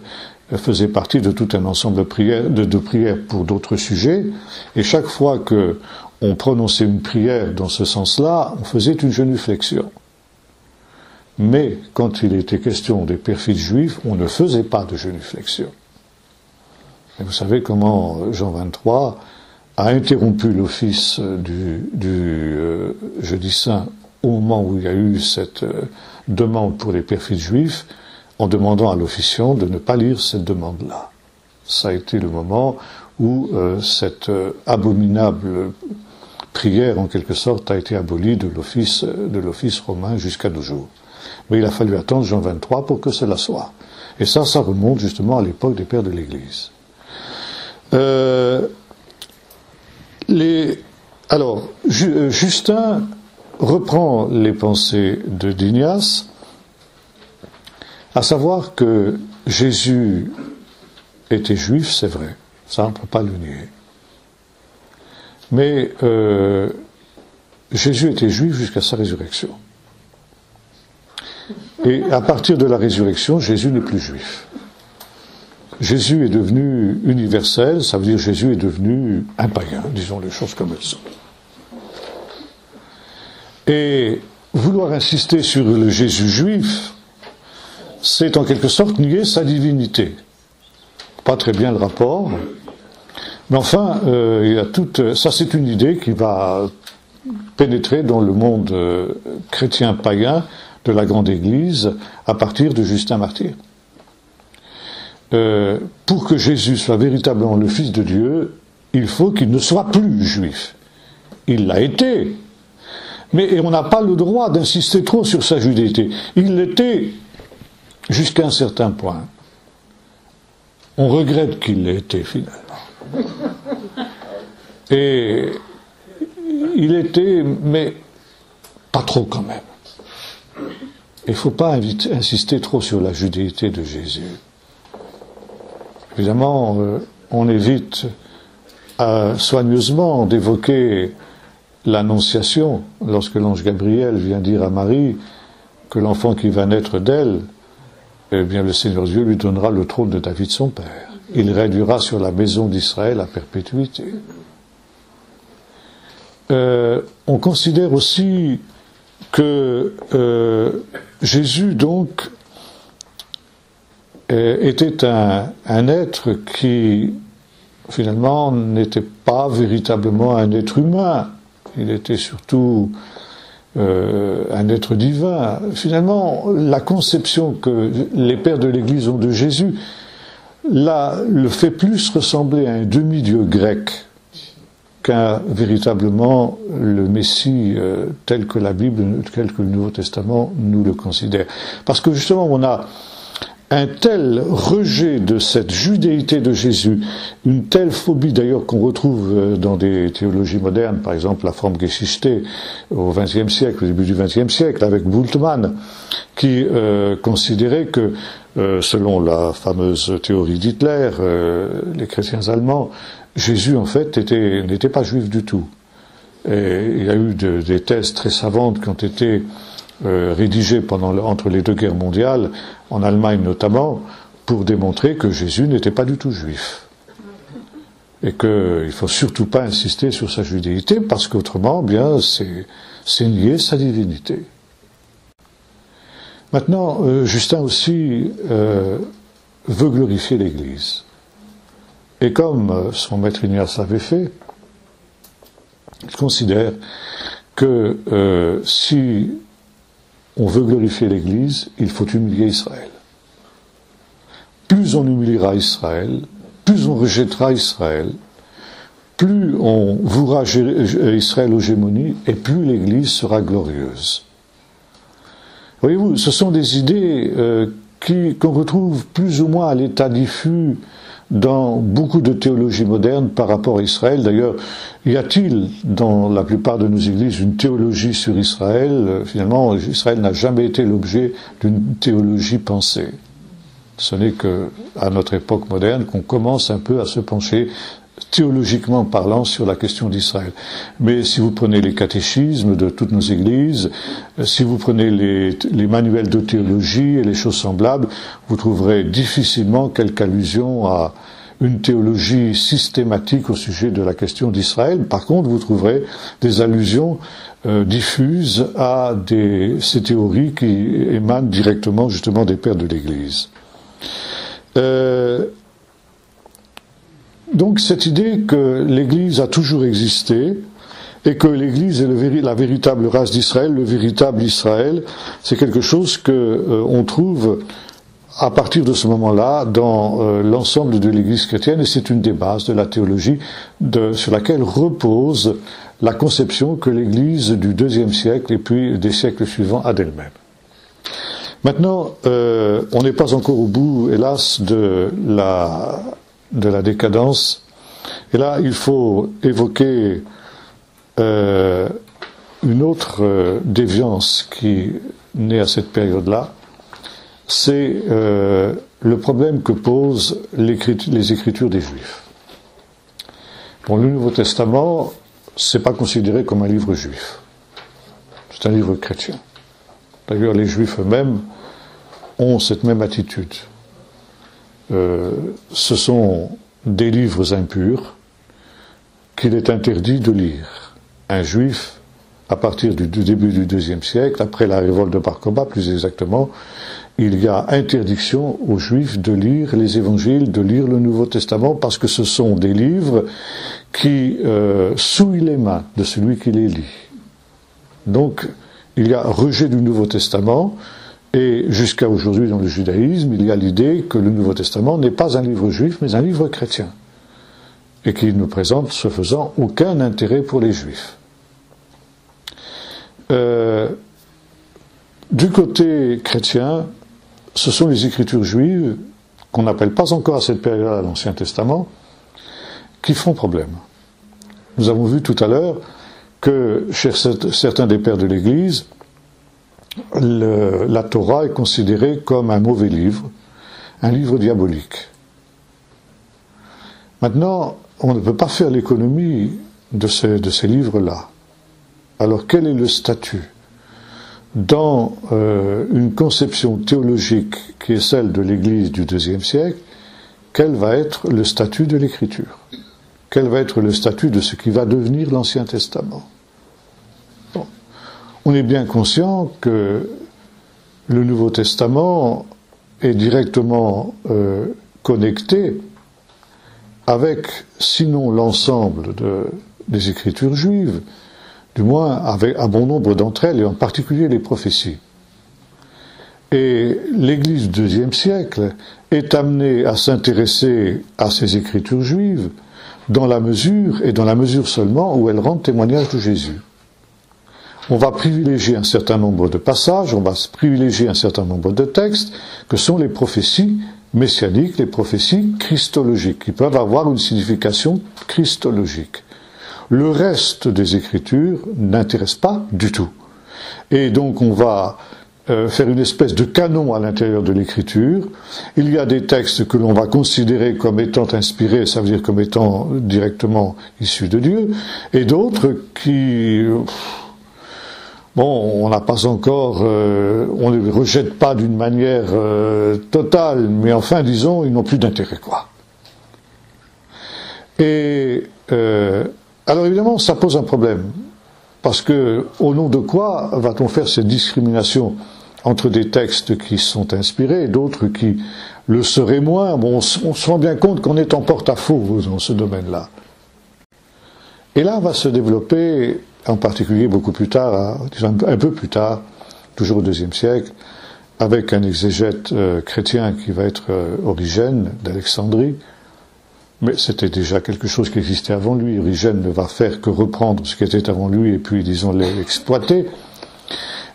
faisait partie de tout un ensemble de prières pour d'autres sujets, et chaque fois que on prononçait une prière dans ce sens-là, on faisait une genuflexion. Mais quand il était question des perfides juifs, on ne faisait pas de genuflexion. Et vous savez comment Jean 23 a interrompu l'office du Jeudi Saint au moment où il y a eu cette demande pour les perfides juifs, en demandant à l'officiant de ne pas lire cette demande-là. Ça a été le moment où cette abominable prière, en quelque sorte, a été abolie de l'office romain jusqu'à nos jours. Mais il a fallu attendre Jean 23 pour que cela soit. Et ça remonte justement à l'époque des pères de l'Église. Justin reprend les pensées d'Ignace, à savoir que Jésus était juif, c'est vrai, ça on ne peut pas le nier. Mais Jésus était juif jusqu'à sa résurrection. Et à partir de la résurrection, Jésus n'est plus juif. Jésus est devenu universel, ça veut dire Jésus est devenu un païen, disons les choses comme elles sont. Et vouloir insister sur le Jésus juif, c'est en quelque sorte nier sa divinité. Pas très bien le rapport, mais enfin, il y a ça c'est une idée qui va pénétrer dans le monde chrétien païen de la Grande Église à partir de Justin Martyr. Pour que Jésus soit véritablement le Fils de Dieu, il faut qu'il ne soit plus juif. Il l'a été, mais on n'a pas le droit d'insister trop sur sa judéité. Il l'était jusqu'à un certain point. On regrette qu'il l'ait été finalement. Et il était, mais pas trop quand même. Il ne faut pas insister trop sur la judéité de Jésus. Évidemment, on évite soigneusement d'évoquer l'Annonciation, lorsque l'ange Gabriel vient dire à Marie que l'enfant qui va naître d'elle, eh bien le Seigneur Dieu lui donnera le trône de David son père. Il régnera sur la maison d'Israël à perpétuité. On considère aussi que Jésus, donc, était un être qui, finalement, n'était pas véritablement un être humain. Il était surtout un être divin. Finalement, la conception que les pères de l'Église ont de Jésus le fait plus ressembler à un demi-dieu grec qu'à véritablement le Messie tel que la Bible, tel que le Nouveau Testament nous le considère. Parce que justement, on a un tel rejet de cette judéité de Jésus, une telle phobie d'ailleurs qu'on retrouve dans des théologies modernes, par exemple la Formgeschichte au XXe siècle, au début du XXe siècle, avec Bultmann, qui considérait que, selon la fameuse théorie d'Hitler, les chrétiens allemands, Jésus en fait n'était pas juif du tout. Et il y a eu des thèses très savantes qui ont été rédigées entre les deux guerres mondiales, en Allemagne notamment, pour démontrer que Jésus n'était pas du tout juif. Et qu'il ne faut surtout pas insister sur sa judéité, parce qu'autrement, bien, c'est nier sa divinité. Maintenant, Justin aussi veut glorifier l'Église. Et comme son maître Ignace l'avait fait, il considère que si on veut glorifier l'Église, il faut humilier Israël. Plus on humiliera Israël, plus on rejettera Israël, plus on vouera Israël aux gémonies, et plus l'Église sera glorieuse. Voyez-vous, ce sont des idées qu'on retrouve plus ou moins à l'état diffus dans beaucoup de théologies modernes par rapport à Israël. D'ailleurs, y a-t-il dans la plupart de nos églises une théologie sur Israël? Finalement, Israël n'a jamais été l'objet d'une théologie pensée. Ce n'est qu'à notre époque moderne qu'on commence un peu à se pencher, théologiquement parlant, sur la question d'Israël. Mais si vous prenez les catéchismes de toutes nos églises, si vous prenez les manuels de théologie et les choses semblables, vous trouverez difficilement quelque allusion à une théologie systématique au sujet de la question d'Israël. Par contre, vous trouverez des allusions diffuses à ces théories qui émanent directement justement des pères de l'Église. Donc cette idée que l'Église a toujours existé et que l'Église est la véritable race d'Israël, le véritable Israël, c'est quelque chose que on trouve à partir de ce moment-là dans l'ensemble de l'Église chrétienne, et c'est une des bases de la théologie sur laquelle repose la conception que l'Église du IIe siècle et puis des siècles suivants a d'elle-même. Maintenant, on n'est pas encore au bout, hélas, de la décadence. Et là, il faut évoquer une autre déviance qui naît à cette période-là. C'est le problème que posent les Écritures des Juifs. Bon, le Nouveau Testament, c'est pas considéré comme un livre juif. C'est un livre chrétien. D'ailleurs, les Juifs eux-mêmes ont cette même attitude. Ce sont des livres impurs qu'il est interdit de lire. Un Juif, à partir du début du IIe siècle, après la révolte de Bar Kokhba plus exactement, il y a interdiction aux Juifs de lire les Évangiles, de lire le Nouveau Testament, parce que ce sont des livres qui souillent les mains de celui qui les lit. Donc, il y a rejet du Nouveau Testament, et jusqu'à aujourd'hui dans le judaïsme, il y a l'idée que le Nouveau Testament n'est pas un livre juif, mais un livre chrétien, et qu'il ne présente, ce faisant, aucun intérêt pour les Juifs. Du côté chrétien, ce sont les Écritures juives, qu'on n'appelle pas encore à cette période l'Ancien Testament, qui font problème. Nous avons vu tout à l'heure que chez certains des pères de l'Église, la Torah est considérée comme un mauvais livre, un livre diabolique. Maintenant, on ne peut pas faire l'économie de ces livres-là. Alors quel est le statut dans une conception théologique qui est celle de l'Église du IIe siècle? Quel va être le statut de l'Écriture? Quel va être le statut de ce qui va devenir l'Ancien Testament? Bon. On est bien conscient que le Nouveau Testament est directement connecté avec, sinon l'ensemble des Écritures juives, du moins avec un bon nombre d'entre elles, et en particulier les prophéties. Et l'Église du IIe siècle est amenée à s'intéresser à ces Écritures juives dans la mesure seulement où elles rendent témoignage de Jésus. On va privilégier un certain nombre de passages, on va privilégier un certain nombre de textes, que sont les prophéties messianiques, les prophéties christologiques, qui peuvent avoir une signification christologique. Le reste des Écritures n'intéresse pas du tout. Et donc on va faire une espèce de canon à l'intérieur de l'Écriture. Il y a des textes que l'on va considérer comme étant inspirés, ça veut dire comme étant directement issus de Dieu, et d'autres qui... Bon, on n'a pas encore, on ne les rejette pas d'une manière totale, mais enfin, disons, ils n'ont plus d'intérêt, quoi. Et alors évidemment, ça pose un problème, parce que au nom de quoi va-t-on faire cette discrimination entre des textes qui sont inspirés et d'autres qui le seraient moins? Bon, on se rend bien compte qu'on est en porte-à-faux dans ce domaine-là. Et là va se développer, en particulier beaucoup plus tard, un peu plus tard, toujours au IIe siècle, avec un exégète chrétien qui va être Origène d'Alexandrie, mais c'était déjà quelque chose qui existait avant lui. Origène ne va faire que reprendre ce qui était avant lui et puis, disons, l'exploiter.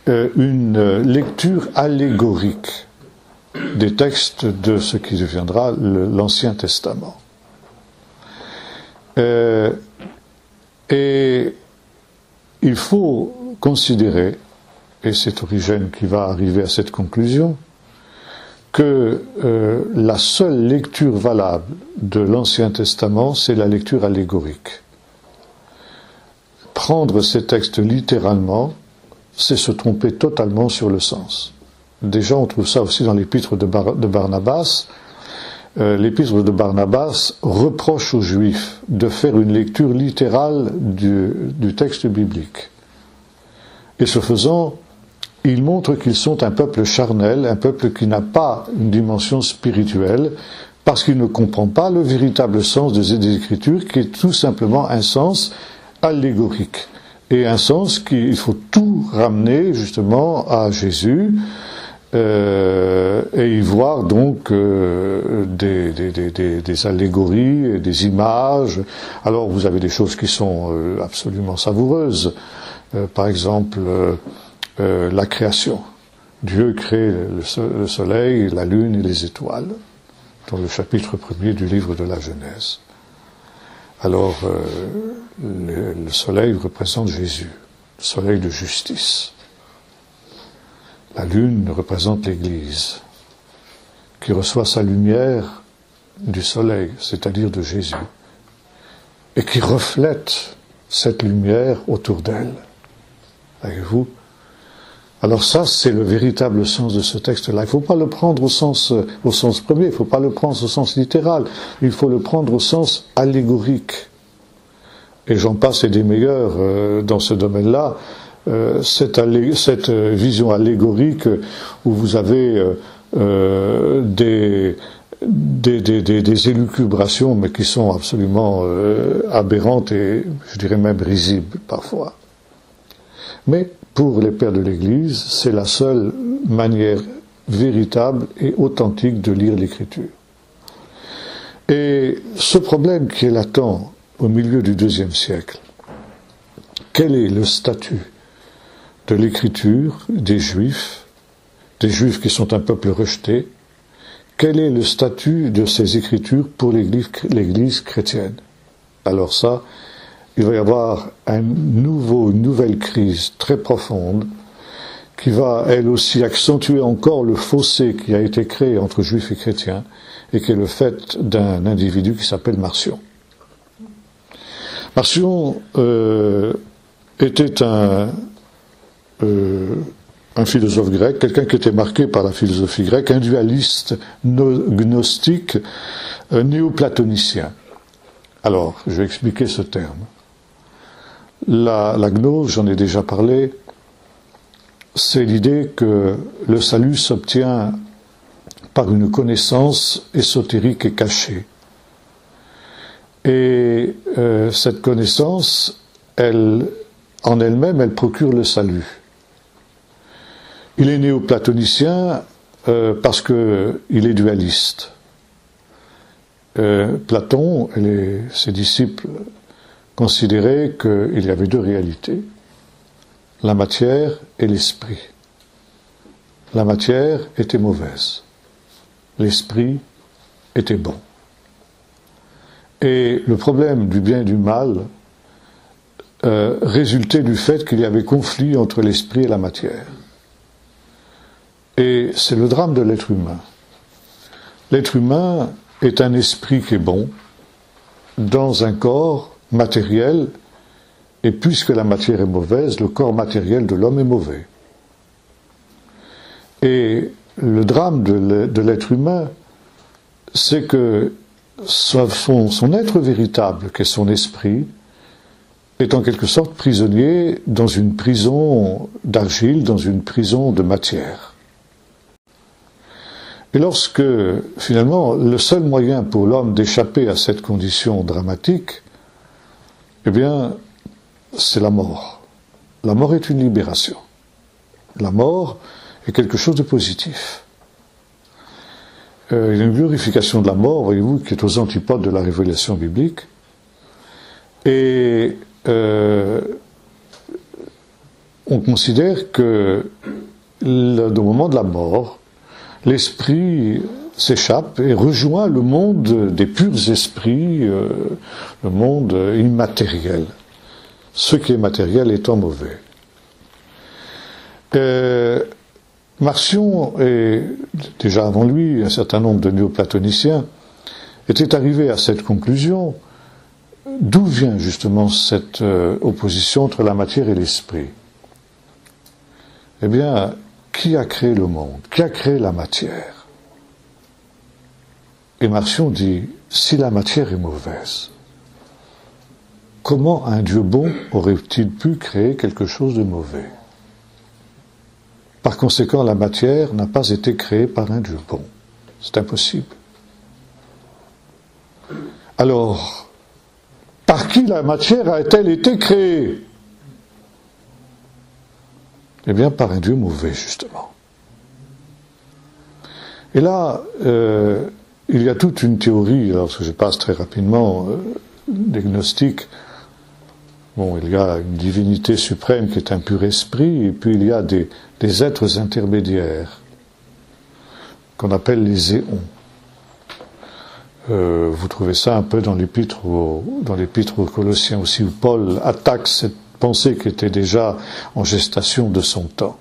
Une lecture allégorique des textes de ce qui deviendra l'Ancien Testament. Et il faut considérer, et c'est Origène qui va arriver à cette conclusion, que la seule lecture valable de l'Ancien Testament, c'est la lecture allégorique. Prendre ces textes littéralement, c'est se tromper totalement sur le sens. Déjà, on trouve ça aussi dans l'épître de Barnabas. L'épître de Barnabas reproche aux Juifs de faire une lecture littérale du texte biblique. Et ce faisant, il montre qu'ils sont un peuple charnel, un peuple qui n'a pas une dimension spirituelle, parce qu'il ne comprend pas le véritable sens des Écritures, qui est tout simplement un sens allégorique. Et un sens qu'il faut tout ramener justement à Jésus, et y voir donc des allégories, et des images. Alors vous avez des choses qui sont absolument savoureuses. Par exemple, la création. Dieu crée le soleil, la lune et les étoiles, dans le chapitre 1er du livre de la Genèse. Alors, le soleil représente Jésus, le soleil de justice. La lune représente l'Église, qui reçoit sa lumière du soleil, c'est-à-dire de Jésus, et qui reflète cette lumière autour d'elle. Voyez-vous ? Alors ça, c'est le véritable sens de ce texte-là. Il ne faut pas le prendre au sens premier, il ne faut pas le prendre au sens littéral, il faut le prendre au sens allégorique. Et j'en passe et des meilleurs dans ce domaine-là. Cette vision allégorique où vous avez des élucubrations, mais qui sont absolument aberrantes et, je dirais même, risibles parfois. Mais pour les pères de l'Église, c'est la seule manière véritable et authentique de lire l'Écriture. Et ce problème qui est latent au milieu du IIe siècle, quel est le statut de l'Écriture des Juifs qui sont un peuple rejeté? Quel est le statut de ces Écritures pour l'Église chrétienne? Alors ça, il va y avoir une nouvelle crise très profonde qui va, elle aussi, accentuer encore le fossé qui a été créé entre juifs et chrétiens et qui est le fait d'un individu qui s'appelle Marcion. Marcion était un philosophe grec, quelqu'un qui était marqué par la philosophie grecque, un dualiste gnostique néoplatonicien. Alors, je vais expliquer ce terme. La gnose, j'en ai déjà parlé, c'est l'idée que le salut s'obtient par une connaissance ésotérique et cachée. Et cette connaissance, en elle-même, elle procure le salut. Il est néoplatonicien parce qu'il est dualiste. Platon et ses disciples considéraient qu'il y avait deux réalités, la matière et l'esprit. La matière était mauvaise, l'esprit était bon. Et le problème du bien et du mal résultait du fait qu'il y avait conflit entre l'esprit et la matière. Et c'est le drame de l'être humain. L'être humain est un esprit qui est bon dans un corps matériel, et puisque la matière est mauvaise, le corps matériel de l'homme est mauvais. Et le drame de l'être humain, c'est que son être véritable, qu'est son esprit, est en quelque sorte prisonnier dans une prison d'argile, dans une prison de matière. Et lorsque, finalement, le seul moyen pour l'homme d'échapper à cette condition dramatique, eh bien, c'est la mort. La mort est une libération. La mort est quelque chose de positif. Il y a une glorification de la mort, voyez-vous, qui est aux antipodes de la révélation biblique. Et on considère que, au moment de la mort, l'esprit s'échappe et rejoint le monde des purs esprits, le monde immatériel. Ce qui est matériel étant mauvais. Marcion, et déjà avant lui, un certain nombre de néoplatoniciens, étaient arrivés à cette conclusion. D'où vient justement cette opposition entre la matière et l'esprit? Eh bien, qui a créé le monde? Qui a créé la matière? Et Marcion dit, si la matière est mauvaise, comment un Dieu bon aurait-il pu créer quelque chose de mauvais? Par conséquent, la matière n'a pas été créée par un Dieu bon. C'est impossible. Alors, par qui la matière a-t-elle été créée? Eh bien, par un Dieu mauvais, justement. Et là, il y a toute une théorie, alors que je passe très rapidement, des gnostiques. Bon, il y a une divinité suprême qui est un pur esprit, et puis il y a des êtres intermédiaires, qu'on appelle les éons. Vous trouvez ça un peu dans l'épître aux Colossiens aussi, où Paul attaque cette pensée qui était déjà en gestation de son temps.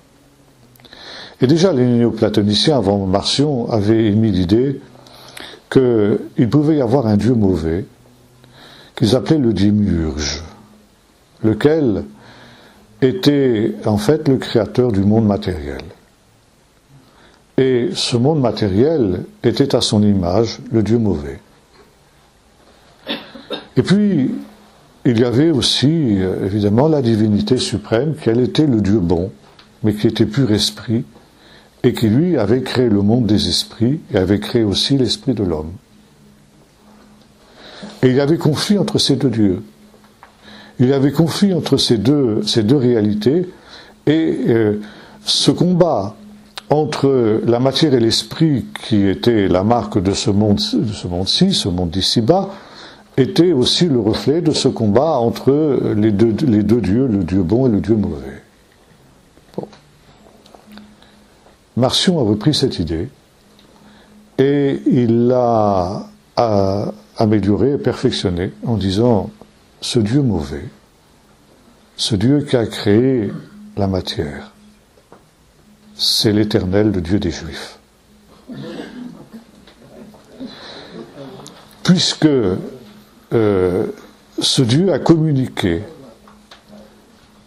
Et déjà, les néoplatoniciens, avant Marcion, avaient émis l'idée qu'il pouvait y avoir un Dieu mauvais, qu'ils appelaient le démiurge, lequel était en fait le créateur du monde matériel. Et ce monde matériel était à son image le Dieu mauvais. Et puis, il y avait aussi, évidemment, la divinité suprême, qui elle était le Dieu bon, mais qui était pur esprit, et qui lui avait créé le monde des esprits, et avait créé aussi l'esprit de l'homme. Et il y avait conflit entre ces deux dieux. Il y avait conflit entre ces deux réalités, et ce combat entre la matière et l'esprit, qui était la marque de ce monde-ci, ce monde d'ici-bas, était aussi le reflet de ce combat entre les deux dieux, le Dieu bon et le Dieu mauvais. Bon. Marcion a repris cette idée et il l'a améliorée et perfectionnée en disant ce Dieu mauvais, ce Dieu qui a créé la matière, c'est l'Éternel, le Dieu des Juifs. Puisque ce Dieu a communiqué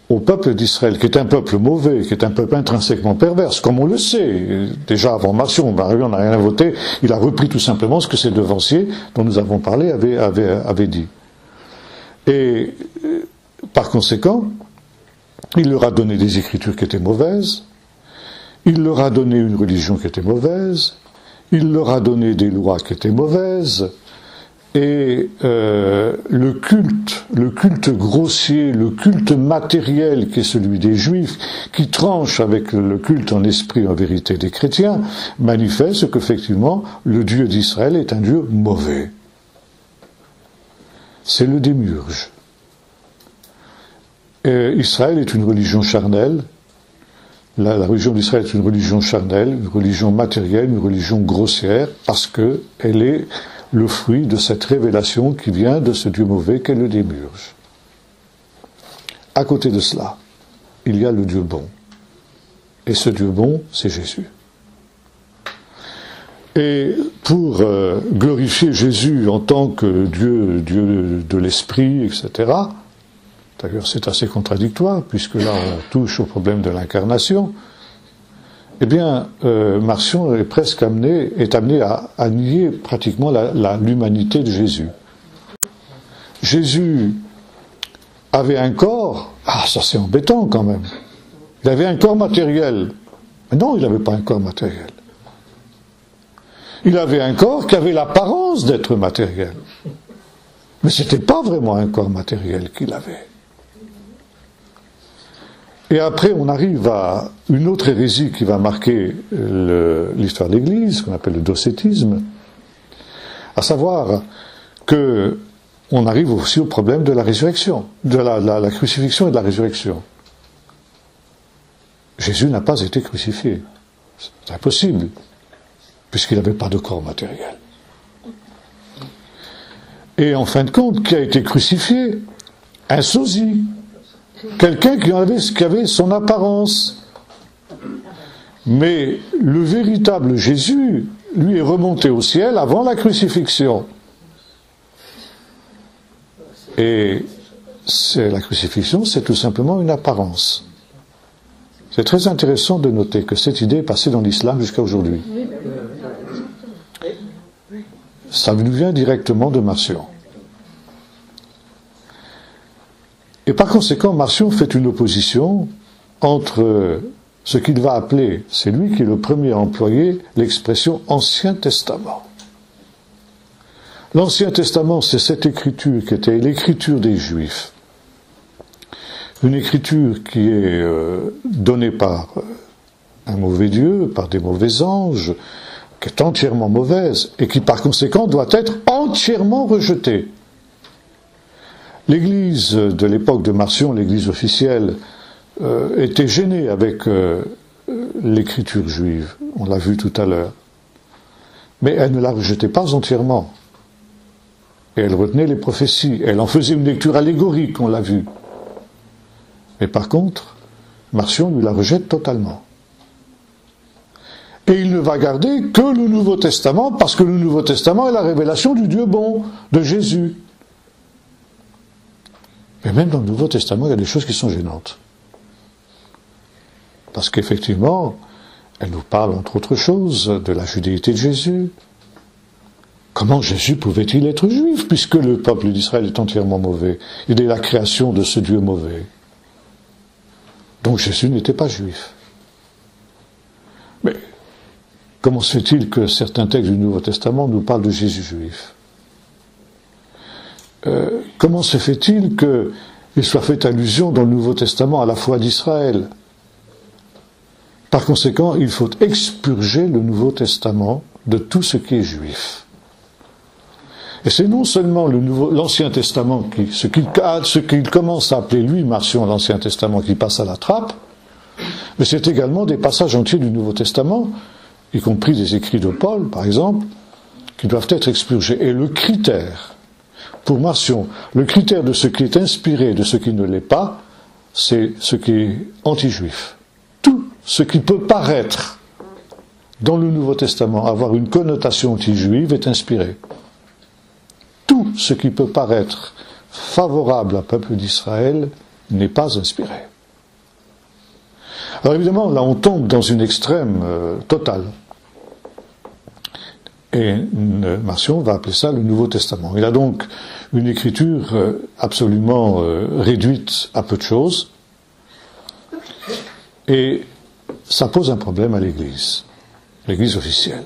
au peuple d'Israël, qui est un peuple mauvais, qui est un peuple intrinsèquement perverse, comme on le sait, déjà avant Marcion, on n'a rien inventé, il a repris tout simplement ce que ses devanciers, dont nous avons parlé, avaient dit. Et par conséquent, il leur a donné des écritures qui étaient mauvaises, il leur a donné une religion qui était mauvaise, il leur a donné des lois qui étaient mauvaises, et le culte grossier, le culte matériel qui est celui des Juifs, qui tranche avec le culte en esprit, en vérité des chrétiens, manifeste qu'effectivement, le Dieu d'Israël est un Dieu mauvais. C'est le démiurge. Israël est une religion charnelle. La religion d'Israël est une religion charnelle, une religion matérielle, une religion grossière, parce qu'elle est le fruit de cette révélation qui vient de ce Dieu mauvais qu'est le démiurge. À côté de cela, il y a le Dieu bon. Et ce Dieu bon, c'est Jésus. Et pour glorifier Jésus en tant que Dieu de l'esprit, etc., d'ailleurs, c'est assez contradictoire, puisque là, on touche au problème de l'incarnation. Eh bien, Marcion est presque amené à nier pratiquement l'humanité de Jésus. Jésus avait un corps, ça c'est embêtant quand même. Il avait un corps matériel. Mais non, il n'avait pas un corps matériel. Il avait un corps qui avait l'apparence d'être matériel. Mais ce n'était pas vraiment un corps matériel qu'il avait. Et après, on arrive à une autre hérésie qui va marquer l'histoire de l'Église, qu'on appelle le docétisme, à savoir que on arrive aussi au problème de la résurrection, de la crucifixion et de la résurrection. Jésus n'a pas été crucifié. C'est impossible, puisqu'il n'avait pas de corps matériel. Et en fin de compte, qui a été crucifié? Un sosie. Quelqu'un qui avait son apparence. Mais le véritable Jésus, lui, est remonté au ciel avant la crucifixion. Et la crucifixion, c'est tout simplement une apparence. C'est très intéressant de noter que cette idée est passée dans l'islam jusqu'à aujourd'hui. Ça nous vient directement de Marcion. Et par conséquent, Marcion fait une opposition entre ce qu'il va appeler, c'est lui qui est le premier à employer l'expression Ancien Testament. L'Ancien Testament, c'est cette écriture qui était l'écriture des Juifs. Une écriture qui est donnée par un mauvais Dieu, par des mauvais anges, qui est entièrement mauvaise et qui par conséquent doit être entièrement rejetée. L'Église de l'époque de Marcion, l'Église officielle, était gênée avec l'écriture juive, on l'a vu tout à l'heure. Mais elle ne la rejetait pas entièrement. Et elle retenait les prophéties, elle en faisait une lecture allégorique, on l'a vu. Mais par contre, Marcion lui la rejette totalement. Et il ne va garder que le Nouveau Testament, parce que le Nouveau Testament est la révélation du Dieu bon, de Jésus. Mais même dans le Nouveau Testament, il y a des choses qui sont gênantes. Parce qu'effectivement, elle nous parle, entre autres choses, de la judéité de Jésus. Comment Jésus pouvait-il être juif, puisque le peuple d'Israël est entièrement mauvais? Il est la création de ce Dieu mauvais. Donc Jésus n'était pas juif. Mais comment se fait-il que certains textes du Nouveau Testament nous parlent de Jésus juif? Comment se fait-il qu'il soit fait allusion dans le Nouveau Testament à la foi d'Israël? Par conséquent, il faut expurger le Nouveau Testament de tout ce qui est juif. Et c'est non seulement l'Ancien Testament, ce qu'il commence à appeler lui, Marcion, l'Ancien Testament, qui passe à la trappe, mais c'est également des passages entiers du Nouveau Testament, y compris des écrits de Paul, par exemple, qui doivent être expurgés. Et le critère, pour Marcion, le critère de ce qui est inspiré et de ce qui ne l'est pas, c'est ce qui est anti-juif. Tout ce qui peut paraître dans le Nouveau Testament avoir une connotation anti-juive est inspiré. Tout ce qui peut paraître favorable au peuple d'Israël n'est pas inspiré. Alors évidemment, là on tombe dans une extrême totale. Et Marcion va appeler ça le Nouveau Testament. Il a donc une écriture absolument réduite à peu de choses. Et ça pose un problème à l'Église officielle.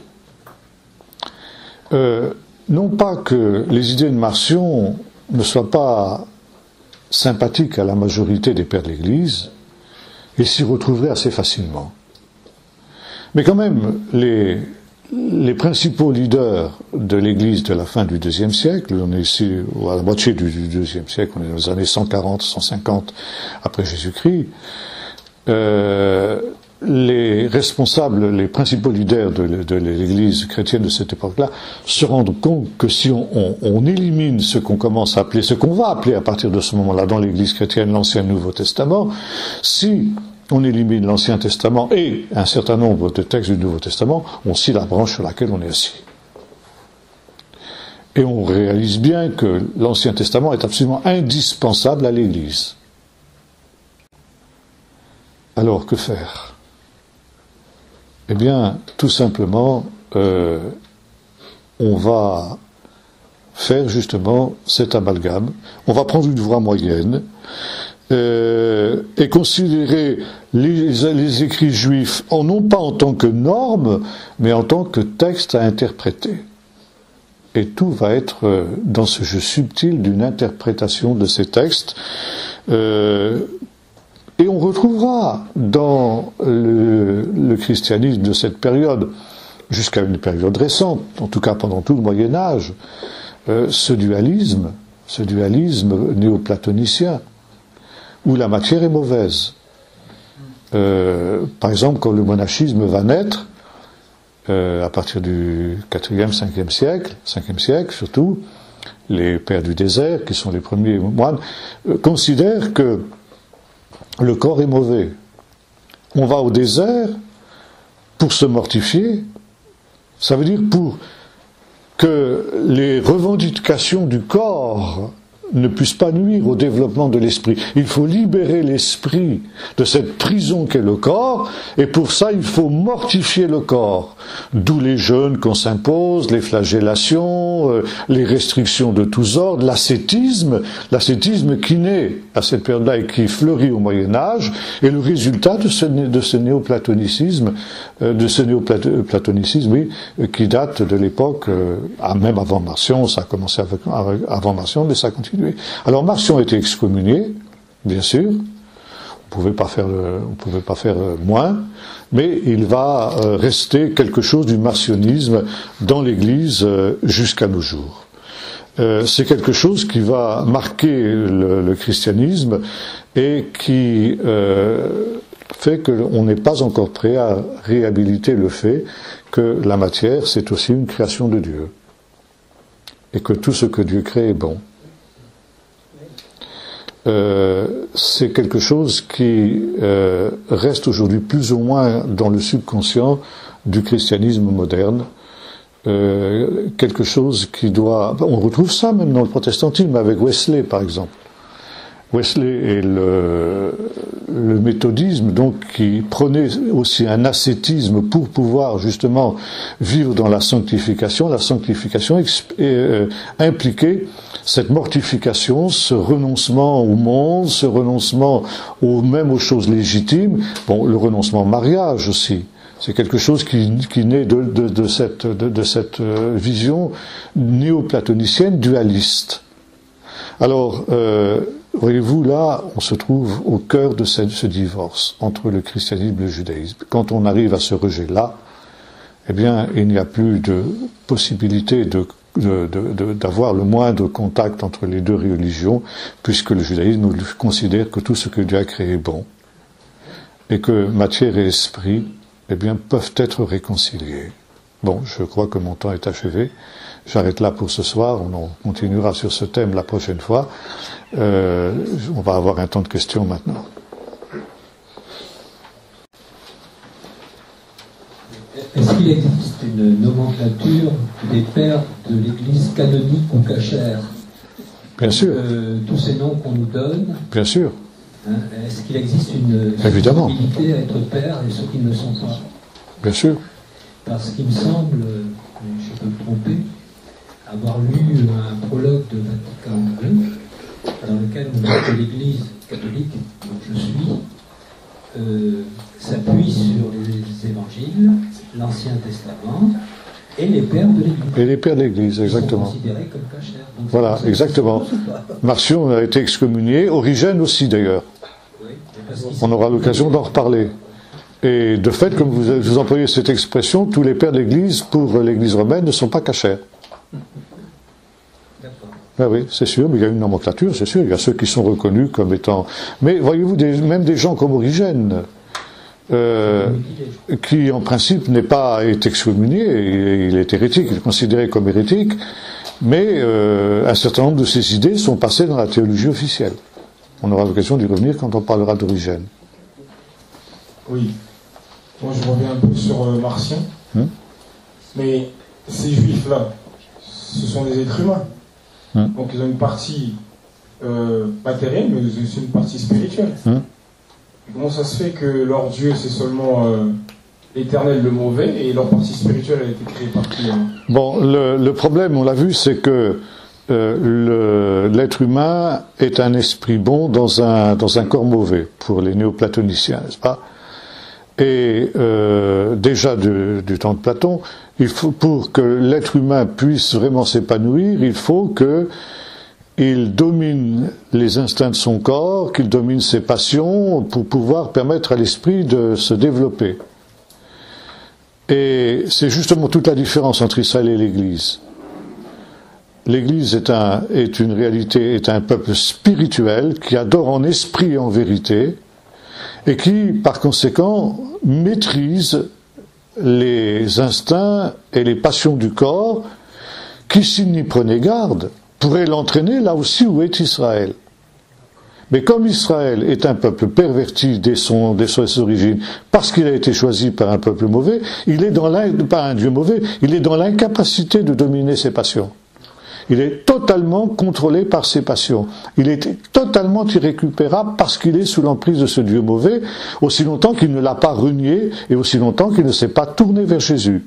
Non pas que les idées de Marcion ne soient pas sympathiques à la majorité des pères de l'Église, ils s'y retrouveraient assez facilement. Mais quand même, les principaux leaders de l'Église de la fin du IIe siècle, on est ici à la moitié du IIe siècle, on est dans les années 140, 150 après Jésus-Christ, les responsables, les principaux leaders de l'Église chrétienne de cette époque-là se rendent compte que si on élimine ce qu'on commence à appeler, ce qu'on va appeler à partir de ce moment-là dans l'Église chrétienne l'Ancien et le Nouveau Testament, si on élimine l'Ancien Testament et un certain nombre de textes du Nouveau Testament, on scie la branche sur laquelle on est assis. Et on réalise bien que l'Ancien Testament est absolument indispensable à l'Église. Alors, que faire ? Eh bien, tout simplement, on va faire justement cet amalgame. On va prendre une voie moyenne et considérer les écrits juifs non pas en tant que norme, mais en tant que texte à interpréter. Et tout va être dans ce jeu subtil d'une interprétation de ces textes. Et on retrouvera dans le christianisme de cette période, jusqu'à une période récente, en tout cas pendant tout le Moyen-Âge, ce dualisme néoplatonicien, où la matière est mauvaise. Par exemple, quand le monachisme va naître, à partir du 4e, 5e siècle surtout, les pères du désert, qui sont les premiers moines, considèrent que le corps est mauvais. On va au désert pour se mortifier, ça veut dire pour que les revendications du corps ne puissent pas nuire au développement de l'esprit. Il faut libérer l'esprit de cette prison qu'est le corps, et pour ça il faut mortifier le corps. D'où les jeûnes qu'on s'impose, les flagellations, les restrictions de tous ordres, l'ascétisme qui naît à cette période-là et qui fleurit au Moyen-Âge, est le résultat de ce néoplatonicisme, qui date de l'époque, même avant Marcion, ça a commencé avant Marcion, mais ça a continué. Alors Marcion a été excommunié, bien sûr. pouvait pas faire moins, mais il va rester quelque chose du marcionisme dans l'Église jusqu'à nos jours. C'est quelque chose qui va marquer le christianisme et qui fait qu'on n'est pas encore prêt à réhabiliter le fait que la matière, c'est aussi une création de Dieu. Et que tout ce que Dieu crée est bon. C'est quelque chose qui reste aujourd'hui plus ou moins dans le subconscient du christianisme moderne. Quelque chose qui doit... On retrouve ça même dans le protestantisme avec Wesley, par exemple. Wesley et le méthodisme, donc, qui prenait aussi un ascétisme pour pouvoir justement vivre dans la sanctification. La sanctification impliquait cette mortification, ce renoncement au monde, ce renoncement même aux choses légitimes. Bon, le renoncement au mariage aussi. C'est quelque chose qui naît de cette vision néoplatonicienne dualiste. Alors, voyez-vous, là, on se trouve au cœur de ce divorce entre le christianisme et le judaïsme. Quand on arrive à ce rejet-là, eh bien, il n'y a plus de possibilité d'avoir le moindre contact entre les deux religions, puisque le judaïsme considère que tout ce que Dieu a créé est bon, et que matière et esprit, eh bien, peuvent être réconciliés. Bon, je crois que mon temps est achevé. J'arrête là pour ce soir. On continuera sur ce thème la prochaine fois. On va avoir un temps de questions maintenant. Est-ce qu'il existe une nomenclature des pères de l'Église canonique ou cachère? Bien sûr. Tous ces noms qu'on nous donne. Bien sûr. Hein, est-ce qu'il existe une possibilité à être père et ceux qui ne le sont pas? Bien sûr. Parce qu'il me semble, je peux me tromper, avoir lu un prologue de Vatican II, dans lequel on dit que l'Église catholique, dont je suis, s'appuie sur les évangiles, l'Ancien Testament, et les pères de l'Église. Et les pères de l'Église, exactement. Ils sont considérés comme cachères. Voilà, exactement. Marcion a été excommunié, Origène aussi d'ailleurs. Oui, on aura l'occasion d'en reparler. Et de fait, comme vous employez cette expression, tous les pères de l'Église, pour l'Église romaine, ne sont pas cachers. Ah oui, c'est sûr, mais il y a une nomenclature, c'est sûr. Il y a ceux qui sont reconnus comme étant... Mais voyez-vous, même des gens comme Origène, qui en principe est excommunié, il est hérétique, il est considéré comme hérétique, mais un certain nombre de ses idées sont passées dans la théologie officielle. On aura l'occasion d'y revenir quand on parlera d'Origène. Oui. Moi, je reviens un peu sur Marcion. Mais ces juifs-là, ce sont des êtres humains. Donc, ils ont une partie matérielle, mais aussi une partie spirituelle. Comment ça se fait que leur Dieu, c'est seulement l'éternel, le mauvais, et leur partie spirituelle a été créée par qui? Bon, le problème, on l'a vu, c'est que l'être humain est un esprit bon dans un corps mauvais, pour les néoplatoniciens, n'est-ce pas? Et déjà du temps de Platon, pour que l'être humain puisse vraiment s'épanouir, il faut qu'il domine les instincts de son corps, qu'il domine ses passions pour pouvoir permettre à l'esprit de se développer. Et c'est justement toute la différence entre Israël et l'Église. L'Église est une réalité, est un peuple spirituel qui adore en esprit et en vérité, et qui, par conséquent, maîtrise les instincts et les passions du corps, qui, s'il n'y prenait garde, pourrait l'entraîner là aussi où est Israël. Mais comme Israël est un peuple perverti dès ses origines, parce qu'il a été choisi par un peuple mauvais, par un Dieu mauvais, il est dans l'incapacité de dominer ses passions. Il est totalement contrôlé par ses passions. Il est totalement irrécupérable parce qu'il est sous l'emprise de ce Dieu mauvais, aussi longtemps qu'il ne l'a pas renié et aussi longtemps qu'il ne s'est pas tourné vers Jésus.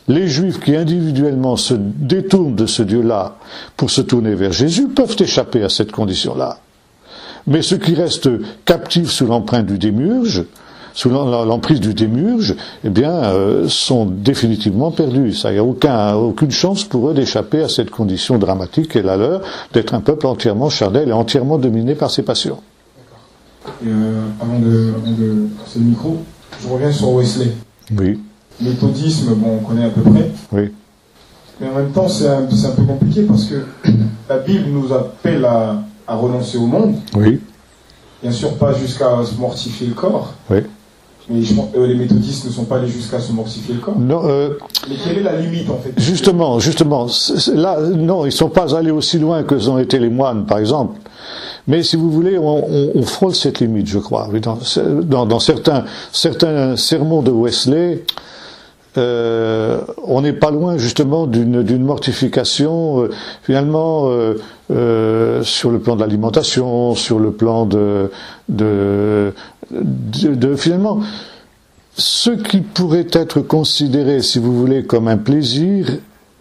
Les Juifs qui individuellement se détournent de ce Dieu-là pour se tourner vers Jésus peuvent échapper à cette condition-là. Mais ceux qui restent captifs sous l'empreinte du démiurge, sous l'emprise du démiurge, eh bien, sont définitivement perdus. Il n'y a aucune chance pour eux d'échapper à cette condition dramatique qu'est la leur, d'être un peuple entièrement charnel et entièrement dominé par ses passions. D'accord. avant de passer le micro, je reviens sur Wesley. Oui. Méthodisme, bon, on connaît à peu près. Oui. Mais en même temps, c'est un peu compliqué parce que la Bible nous appelle à renoncer au monde. Oui. Bien sûr, pas jusqu'à se mortifier le corps. Oui. Mais je pense que les méthodistes ne sont pas allés jusqu'à se mortifier le corps. Non, mais quelle est la limite, en fait? Justement, là, non, ils ne sont pas allés aussi loin que ont été les moines, par exemple. Mais si vous voulez, on frôle cette limite, je crois. Dans certains sermons de Wesley, on n'est pas loin justement d'une mortification, finalement, sur le plan de l'alimentation, sur le plan de finalement, ce qui pourrait être considéré, si vous voulez, comme un plaisir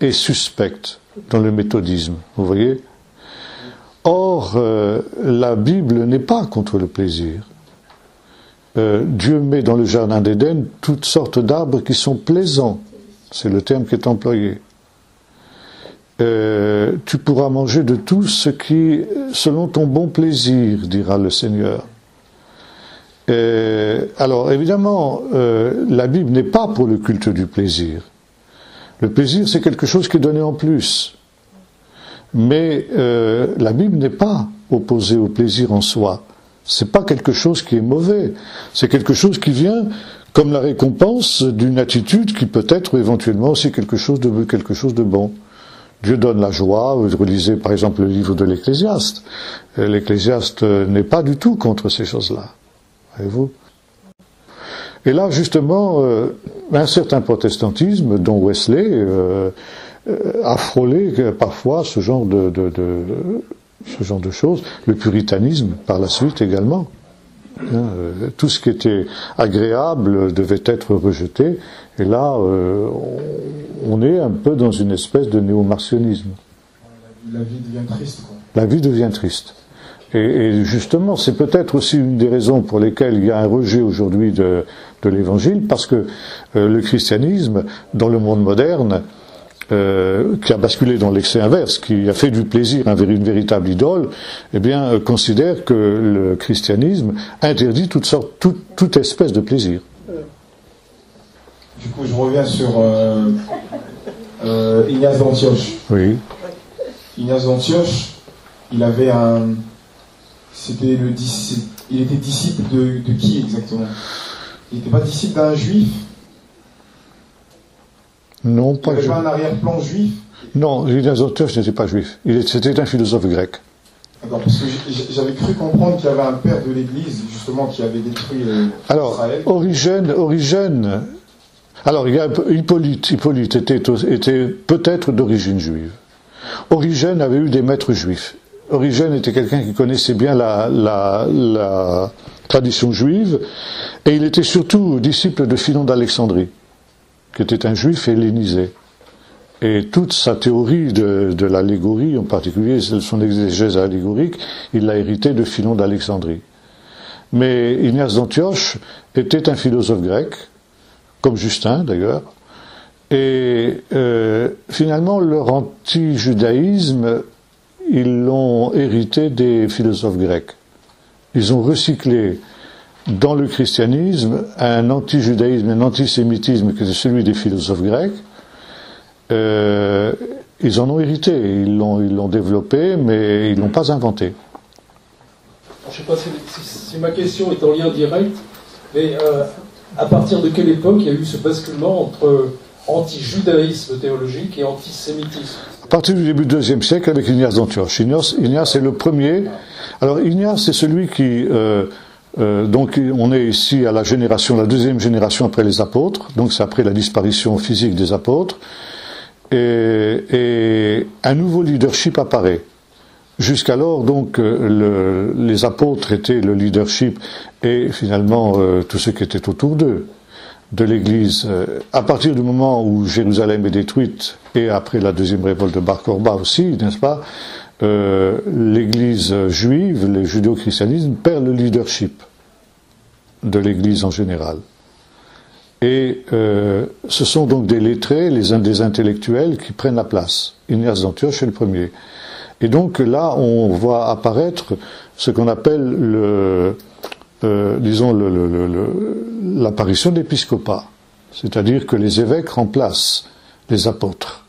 est suspect dans le méthodisme, vous voyez. Or, la Bible n'est pas contre le plaisir. Dieu met dans le jardin d'Éden toutes sortes d'arbres qui sont plaisants. C'est le terme qui est employé. Tu pourras manger de tout ce qui, selon ton bon plaisir, dira le Seigneur. Alors, évidemment, la Bible n'est pas pour le culte du plaisir. Le plaisir, c'est quelque chose qui est donné en plus. Mais la Bible n'est pas opposée au plaisir en soi. C'est pas quelque chose qui est mauvais. C'est quelque chose qui vient comme la récompense d'une attitude qui peut être éventuellement aussi quelque chose de bon. Dieu donne la joie. Vous relisez par exemple le livre de l'Ecclésiaste. L'Ecclésiaste n'est pas du tout contre ces choses-là. Voyez-vous ? Et là, justement, un certain protestantisme, dont Wesley, a frôlé parfois ce genre de choses. Le puritanisme, par la suite également. Tout ce qui était agréable devait être rejeté. Et là, on est un peu dans une espèce de néo-marcionisme. La vie devient triste, quoi. La vie devient triste. Et justement, c'est peut-être aussi une des raisons pour lesquelles il y a un rejet aujourd'hui de l'Évangile, parce que le christianisme, dans le monde moderne, qui a basculé dans l'excès inverse, qui a fait du plaisir une véritable idole, eh bien, considère que le christianisme interdit toute espèce de plaisir. Du coup, je reviens sur Ignace d'Antioche. Oui. Ignace d'Antioche, il avait il était disciple de qui exactement? Il n'était pas disciple d'un juif? Non, pas juif. Il n'avait pas un arrière-plan juif? Non, Ignace d'Antioche n'était pas juif. C'était un philosophe grec. D'accord, parce que j'avais cru comprendre qu'il y avait un père de l'Église, justement, qui avait détruit Israël. Origène. Alors, il y a Hippolyte était peut-être d'origine juive. Origène avait eu des maîtres juifs. Origène était quelqu'un qui connaissait bien la tradition juive, et il était surtout disciple de Philon d'Alexandrie, qui était un juif hellénisé. Et toute sa théorie de l'allégorie, en particulier son exégèse allégorique, il l'a hérité de Philon d'Alexandrie. Mais Ignace d'Antioche était un philosophe grec, comme Justin d'ailleurs, et finalement leur anti-judaïsme, ils l'ont hérité des philosophes grecs. Ils ont recyclé dans le christianisme un anti-judaïsme, un antisémitisme qui était celui des philosophes grecs. Ils en ont hérité, ils l'ont développé, mais ils l'ont pas inventé. Je ne sais pas si ma question est en lien direct, mais à partir de quelle époque il y a eu ce basculement entre anti-judaïsme théologique et antisémitisme? À partir du début du IIe siècle avec Ignace d'Antioche. Ignace est le premier. Alors Ignace c'est celui qui... donc on est ici à la deuxième génération après les apôtres, donc c'est après la disparition physique des apôtres, et un nouveau leadership apparaît. Jusqu'alors, donc, les apôtres étaient le leadership et finalement tout ce qui était autour d'eux, de l'Église. À partir du moment où Jérusalem est détruite, et après la deuxième révolte de Bar Korba aussi, n'est-ce pas, l'Église juive, le judéo-christianisme, perd le leadership de l'Église en général. Et ce sont donc des lettrés, des intellectuels qui prennent la place. Ignace d'Antioche est le premier. Et donc là, on voit apparaître ce qu'on appelle disons, l'apparition de l'épiscopat. C'est-à-dire que les évêques remplacent les apôtres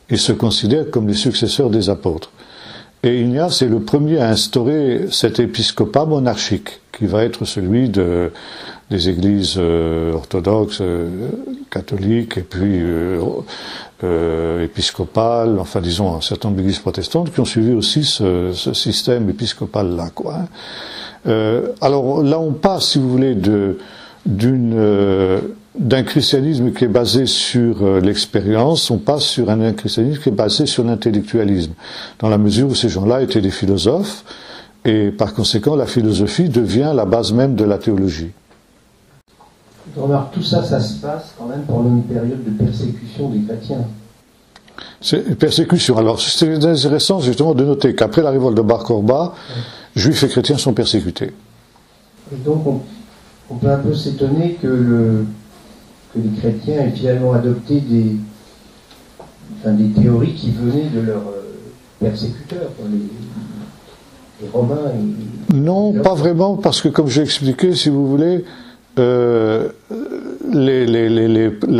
et se considèrent comme les successeurs des apôtres. Et Ignace est le premier à instaurer cet épiscopat monarchique, qui va être celui des églises orthodoxes, catholiques, et puis épiscopales, enfin disons un certain nombre d'églises protestantes qui ont suivi aussi ce système épiscopal-là, quoi. Alors là, on passe, si vous voulez, d'un christianisme qui est basé sur l'expérience, on passe sur un christianisme qui est basé sur l'intellectualisme, dans la mesure où ces gens-là étaient des philosophes, et par conséquent, la philosophie devient la base même de la théologie. Je remarque, tout ça, ça se passe quand même pendant une période de persécution des chrétiens. C'est une persécution. Alors, c'est intéressant justement de noter qu'après la révolte de Bar Korba, juifs et chrétiens sont persécutés. Et donc, on peut un peu s'étonner que les chrétiens aient finalement adopté des théories qui venaient de leurs persécuteurs, les Romains. Non, pas vraiment, parce que comme j'ai expliqué, si vous voulez, la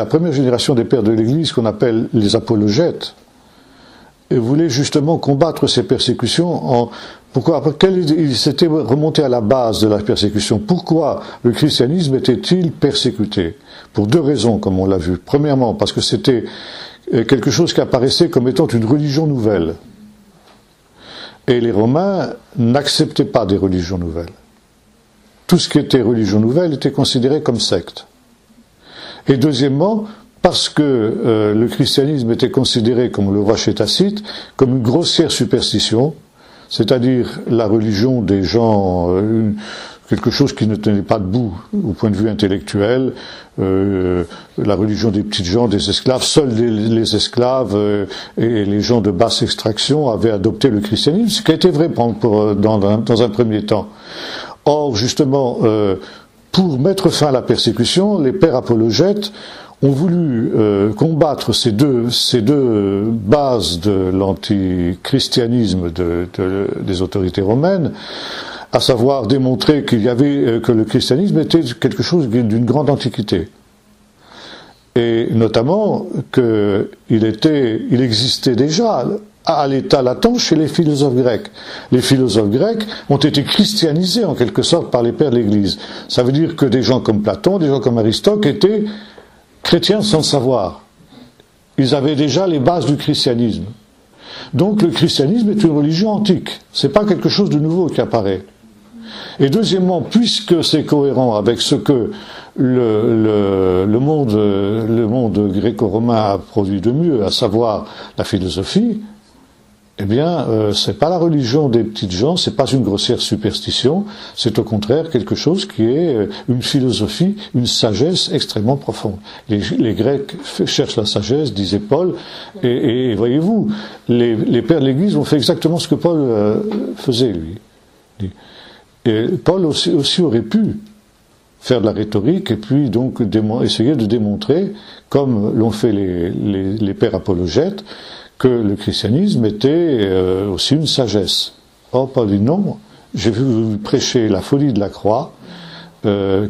première génération des pères de l'Église, qu'on appelle les apologètes, voulaient justement combattre ces persécutions pourquoi? Ils s'étaient remontés à la base de la persécution. Pourquoi le christianisme était-il persécuté? Pour deux raisons, comme on l'a vu. Premièrement, parce que c'était quelque chose qui apparaissait comme étant une religion nouvelle. Et les Romains n'acceptaient pas des religions nouvelles. Tout ce qui était religion nouvelle était considéré comme secte. Et deuxièmement, parce que le christianisme était considéré, comme on le voit chez Tacite, comme une grossière superstition, c'est-à-dire la religion des gens, quelque chose qui ne tenait pas debout au point de vue intellectuel, la religion des petites gens, des esclaves. Seuls les esclaves et les gens de basse extraction avaient adopté le christianisme, ce qui a été vrai dans un premier temps. Or, justement, pour mettre fin à la persécution, les pères apologètes ont voulu combattre ces deux bases de l'antichristianisme des autorités romaines, à savoir démontrer que le christianisme était quelque chose d'une grande antiquité. Et notamment qu'il existait déjà à l'état latent chez les philosophes grecs. Les philosophes grecs ont été christianisés en quelque sorte par les pères de l'Église. Ça veut dire que des gens comme Platon, des gens comme Aristote étaient chrétiens sans le savoir. Ils avaient déjà les bases du christianisme. Donc le christianisme est une religion antique. C'est pas quelque chose de nouveau qui apparaît. Et deuxièmement, puisque c'est cohérent avec ce que le monde gréco-romain a produit de mieux, à savoir la philosophie, eh bien, c'est pas la religion des petites gens, c'est pas une grossière superstition, c'est au contraire quelque chose qui est une philosophie, une sagesse extrêmement profonde. Les Grecs cherchent la sagesse, disait Paul, et voyez-vous, les pères de l'Église ont fait exactement ce que Paul faisait, lui. Et Paul aussi aurait pu faire de la rhétorique et puis donc essayer de démontrer, comme l'ont fait les pères apologètes, que le christianisme était aussi une sagesse. Or, Paul dit non, j'ai vu vous prêcher la folie de la croix,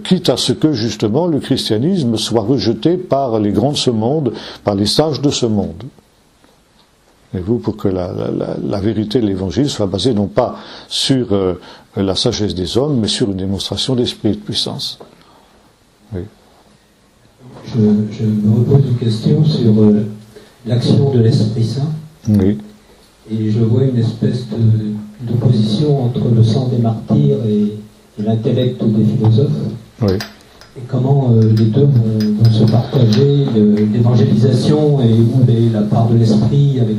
quitte à ce que justement le christianisme soit rejeté par les grands de ce monde, par les sages de ce monde. Et vous, pour que la vérité de l'évangile soit basée non pas sur la sagesse des hommes, mais sur une démonstration d'esprit et de puissance. Oui. Je me repose une question sur l'action de l'Esprit Saint. Oui. Et je vois une espèce d'opposition entre le sang des martyrs et l'intellect des philosophes. Oui. Et comment les deux vont se partager l'évangélisation et où est la part de l'esprit avec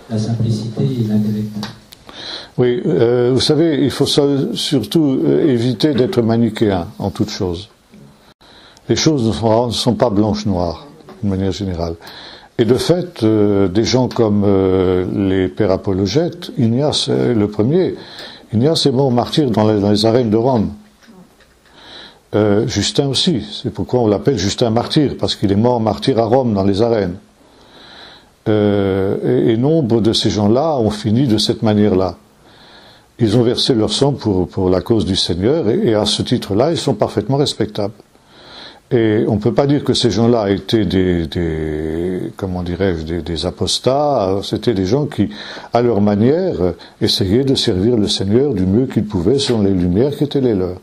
la simplicité et l'intellect. Oui, vous savez, il faut surtout éviter d'être manichéen en toute chose. Les choses ne sont pas blanches-noires, de manière générale. Et de fait, des gens comme les pères apologètes, Ignace le premier, Ignace est mort martyr dans les arènes de Rome. Justin aussi, c'est pourquoi on l'appelle Justin martyr, parce qu'il est mort martyr à Rome dans les arènes. Et nombre de ces gens-là ont fini de cette manière-là. ils ont versé leur sang pour la cause du Seigneur, et à ce titre-là, ils sont parfaitement respectables. Et on ne peut pas dire que ces gens-là étaient des apostats. C'était des gens qui, à leur manière, essayaient de servir le Seigneur du mieux qu'ils pouvaient selon les lumières qui étaient les leurs.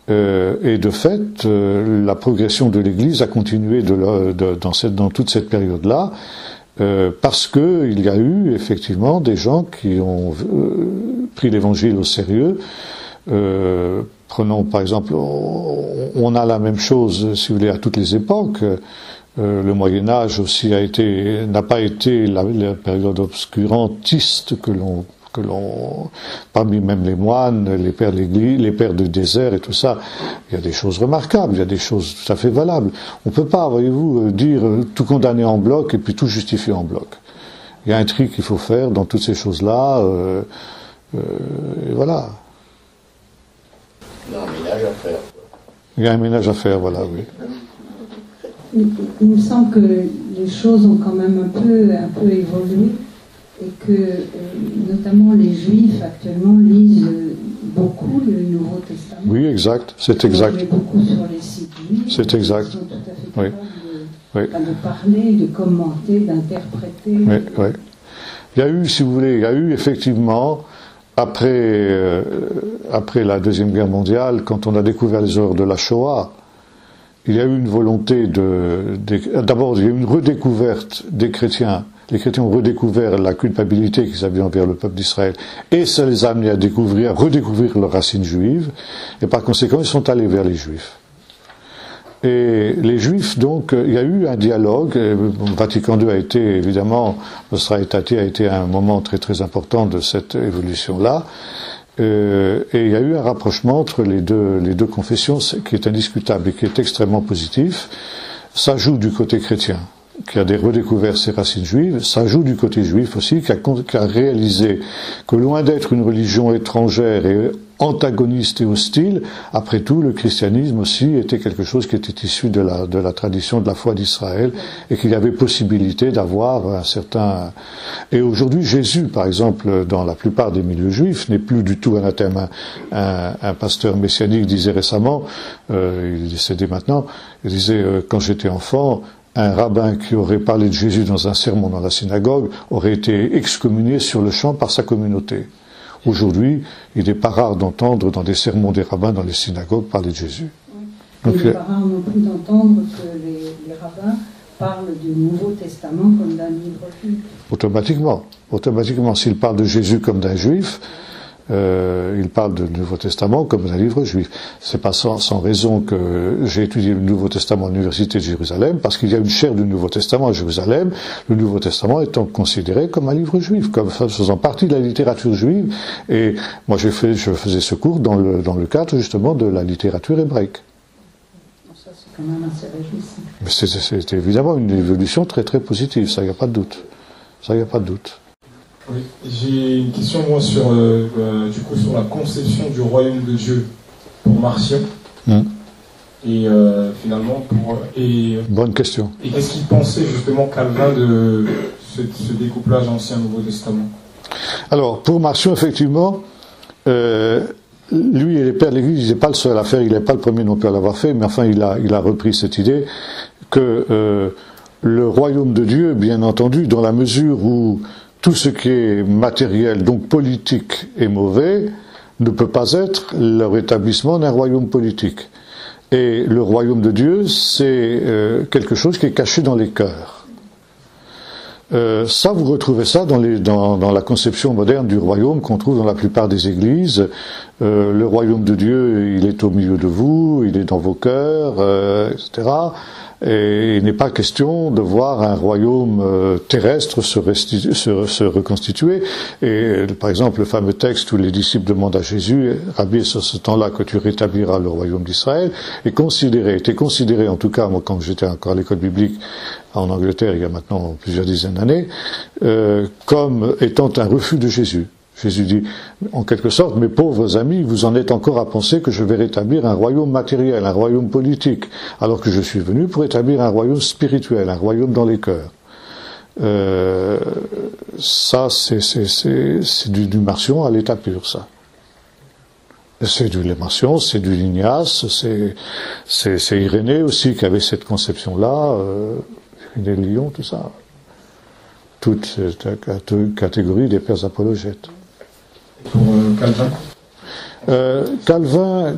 Et de fait, la progression de l'Église a continué dans toute cette période-là, parce que il y a eu effectivement des gens qui ont pris l'Évangile au sérieux. Prenons par exemple, on a la même chose, si vous voulez, à toutes les époques. Le Moyen Âge aussi n'a pas été la période obscurantiste que l'on parmi même les moines, les pères de l'Église, les pères du désert et tout ça. Il y a des choses remarquables, il y a des choses tout à fait valables. On peut pas, voyez-vous, dire tout condamner en bloc et puis tout justifier en bloc. Il y a un tri qu'il faut faire dans toutes ces choses-là. Et voilà. Il y a un ménage à faire. Il y a un ménage à faire, voilà, oui. Il me semble que les choses ont quand même un peu évolué et que notamment les Juifs actuellement lisent beaucoup le Nouveau Testament. Oui, exact, c'est exact. Ils beaucoup sur les sites juifs. C'est exact. Ils sont tout à fait capables de parler, de commenter, d'interpréter. Oui, oui. Il y a eu, si vous voulez, effectivement, après la Deuxième Guerre mondiale, quand on a découvert les horreurs de la Shoah, il y a eu une volonté d'abord, il y a eu une redécouverte des chrétiens. Les chrétiens ont redécouvert la culpabilité qu'ils avaient envers le peuple d'Israël, et ça les a amenés à redécouvrir leurs racines juives, et par conséquent, ils sont allés vers les Juifs. Et les Juifs, donc, il y a eu un dialogue. Vatican II a été, évidemment, Nostra Aetate a été un moment très très important de cette évolution-là. Et il y a eu un rapprochement entre les deux confessions, qui est indiscutable et qui est extrêmement positif. Ça joue du côté chrétien, qui a redécouvert ses racines juives. Ça joue du côté juif aussi, qui a réalisé que loin d'être une religion étrangère et antagoniste et hostile, après tout, le christianisme aussi était quelque chose qui était issu de la tradition de la foi d'Israël, et qu'il y avait possibilité d'avoir un certain... Et aujourd'hui, Jésus, par exemple, dans la plupart des milieux juifs, n'est plus du tout anathème. Un pasteur messianique disait récemment, il est décédé maintenant, il disait, quand j'étais enfant, un rabbin qui aurait parlé de Jésus dans un sermon dans la synagogue aurait été excommunié sur le champ par sa communauté. Aujourd'hui, il n'est pas rare d'entendre dans des sermons des rabbins dans les synagogues parler de Jésus. Oui. Donc, il n'est pas rare non plus d'entendre que les rabbins parlent du Nouveau Testament comme d'un livre juif. Automatiquement, s'ils parlent de Jésus comme d'un juif, il parle du Nouveau Testament comme d'un livre juif. C'est pas sans raison que j'ai étudié le Nouveau Testament à l'Université de Jérusalem, parce qu'il y a une chaire du Nouveau Testament à Jérusalem, le Nouveau Testament étant considéré comme un livre juif, comme faisant partie de la littérature juive, et moi je faisais ce cours dans le cadre justement de la littérature hébraïque. Ça c'est quand même assez réjouissant. Mais c'est évidemment une évolution très très positive, ça il n'y a pas de doute. Oui, j'ai une question moi sur la conception du royaume de Dieu pour Marcion. Et finalement bonne question. Et qu'est-ce qu'il pensait justement Calvin de ce découplage Ancien-Nouveau Testament? Alors pour Marcion, effectivement, lui et les pères de l'Église, il n'est pas le seul à faire, il n'est pas le premier non plus à l'avoir fait, mais enfin il a repris cette idée que le royaume de Dieu, bien entendu, dans la mesure où tout ce qui est matériel, donc politique, est mauvais, ne peut pas être le rétablissement d'un royaume politique. Et le royaume de Dieu, c'est quelque chose qui est caché dans les cœurs. Ça, vous retrouvez ça dans la conception moderne du royaume qu'on trouve dans la plupart des églises. Le royaume de Dieu, il est au milieu de vous, il est dans vos cœurs, etc. Et il n'est pas question de voir un royaume terrestre se reconstituer. Et par exemple, le fameux texte où les disciples demandent à Jésus, « Rabbi, c'est ce temps-là que tu rétabliras le royaume d'Israël », était considéré, en tout cas, moi quand j'étais encore à l'école biblique en Angleterre, il y a maintenant plusieurs dizaines d'années, comme étant un refus de Jésus. Jésus dit, en quelque sorte, mes pauvres amis, vous en êtes encore à penser que je vais rétablir un royaume matériel, un royaume politique, alors que je suis venu pour établir un royaume spirituel, un royaume dans les cœurs. ça, c'est du Marcion à l'état pur, ça. C'est du Marcion, c'est du Lignace, c'est Irénée aussi qui avait cette conception-là, Irénée de Lyon, tout ça. Toute cette catégorie des pères apologètes. Pour Calvin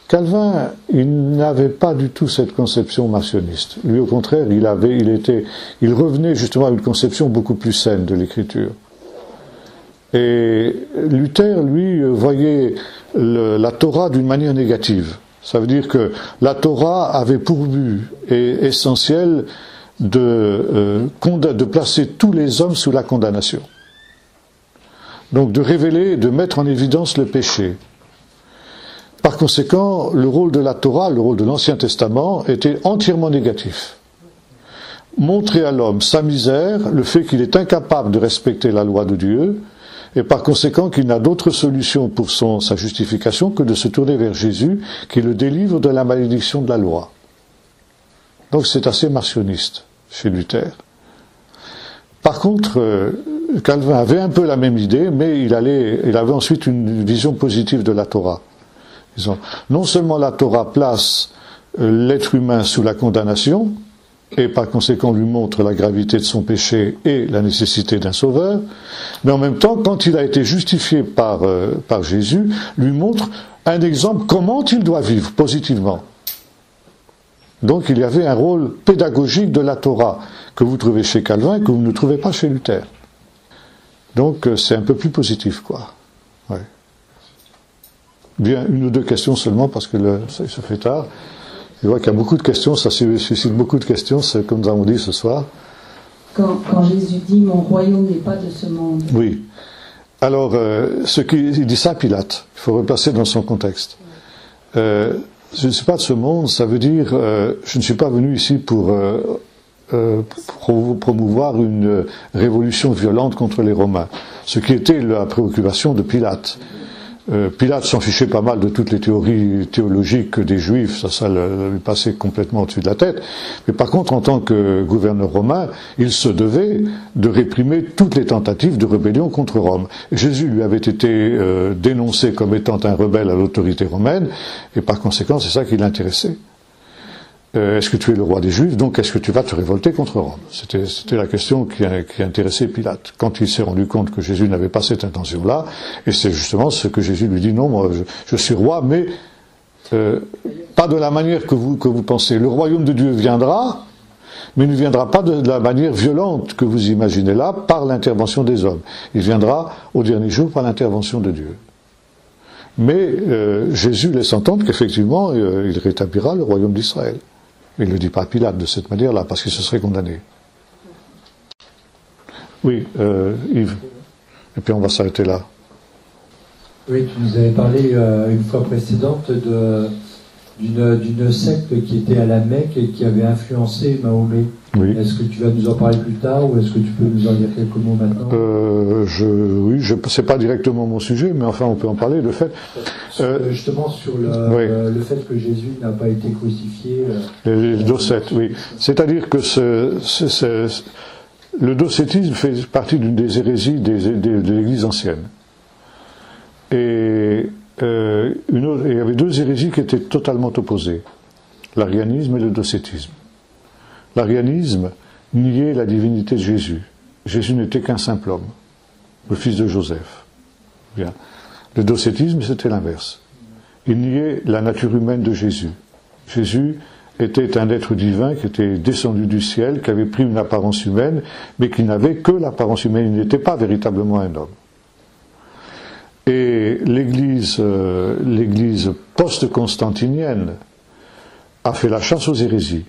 Calvin, il n'avait pas du tout cette conception marcioniste. Lui, au contraire, il revenait justement à une conception beaucoup plus saine de l'écriture. Et Luther, lui, voyait la Torah d'une manière négative. Ça veut dire que la Torah avait pour but essentiel de placer tous les hommes sous la condamnation. Donc de révéler, de mettre en évidence le péché. Par conséquent, le rôle de la Torah, le rôle de l'Ancien Testament, était entièrement négatif. Montrer à l'homme sa misère, le fait qu'il est incapable de respecter la loi de Dieu, et par conséquent qu'il n'a d'autre solution pour sa justification que de se tourner vers Jésus, qui le délivre de la malédiction de la loi. Donc c'est assez marcioniste chez Luther. Par contre, Calvin avait un peu la même idée, mais il avait ensuite une vision positive de la Torah. Non seulement la Torah place l'être humain sous la condamnation, et par conséquent lui montre la gravité de son péché et la nécessité d'un sauveur, mais en même temps, quand il a été justifié par Jésus, lui montre un exemple comment il doit vivre positivement. Donc il y avait un rôle pédagogique de la Torah que vous trouvez chez Calvin et que vous ne trouvez pas chez Luther. Donc c'est un peu plus positif, quoi. Ouais. Bien, une ou deux questions seulement, parce que ça se fait tard. Je vois qu'il y a beaucoup de questions, ça suscite beaucoup de questions, c'est comme nous avons dit ce soir. Quand Jésus dit « Mon royaume n'est pas de ce monde ». Oui. Alors, il dit ça à Pilate. Il faut replacer dans son contexte. Je ne suis pas de ce monde, ça veut dire, je ne suis pas venu ici pour promouvoir une révolution violente contre les Romains. Ce qui était la préoccupation de Pilate. Pilate s'en fichait pas mal de toutes les théories théologiques des Juifs, ça lui passait complètement au-dessus de la tête. Mais par contre, en tant que gouverneur romain, il se devait de réprimer toutes les tentatives de rébellion contre Rome. Jésus lui avait été dénoncé comme étant un rebelle à l'autorité romaine, et par conséquent, c'est ça qui l'intéressait. Est-ce que tu es le roi des Juifs, donc est-ce que tu vas te révolter contre Rome? C'était la question qui intéressait Pilate. Quand il s'est rendu compte que Jésus n'avait pas cette intention-là, et c'est justement ce que Jésus lui dit, non, moi je suis roi, mais pas de la manière que vous pensez. Le royaume de Dieu viendra, mais il ne viendra pas de la manière violente que vous imaginez là, par l'intervention des hommes. Il viendra au dernier jour par l'intervention de Dieu. Mais Jésus laisse entendre qu'effectivement, il rétablira le royaume d'Israël. Il ne le dit pas à Pilate de cette manière-là, parce qu'il se serait condamné. Oui, Yves. Et puis on va s'arrêter là. Oui, tu nous avais parlé une fois précédente d'une secte qui était à la Mecque et qui avait influencé Mahomet. Oui. Est-ce que tu vas nous en parler plus tard ou est-ce que tu peux nous en dire quelques mots maintenant? Oui, c'est pas directement mon sujet, mais enfin on peut en parler. Le fait, justement sur le fait que Jésus n'a pas été crucifié. Les docètes, oui. C'est-à-dire que le docétisme fait partie d'une des hérésies de l'Église ancienne. Et il y avait deux hérésies qui étaient totalement opposées, l'arianisme et le docétisme. L'arianisme niait la divinité de Jésus. Jésus n'était qu'un simple homme, le fils de Joseph. Bien. Le docétisme, c'était l'inverse. Il niait la nature humaine de Jésus. Jésus était un être divin qui était descendu du ciel, qui avait pris une apparence humaine, mais qui n'avait que l'apparence humaine. Il n'était pas véritablement un homme. Et l'Église post-constantinienne a fait la chasse aux hérésies.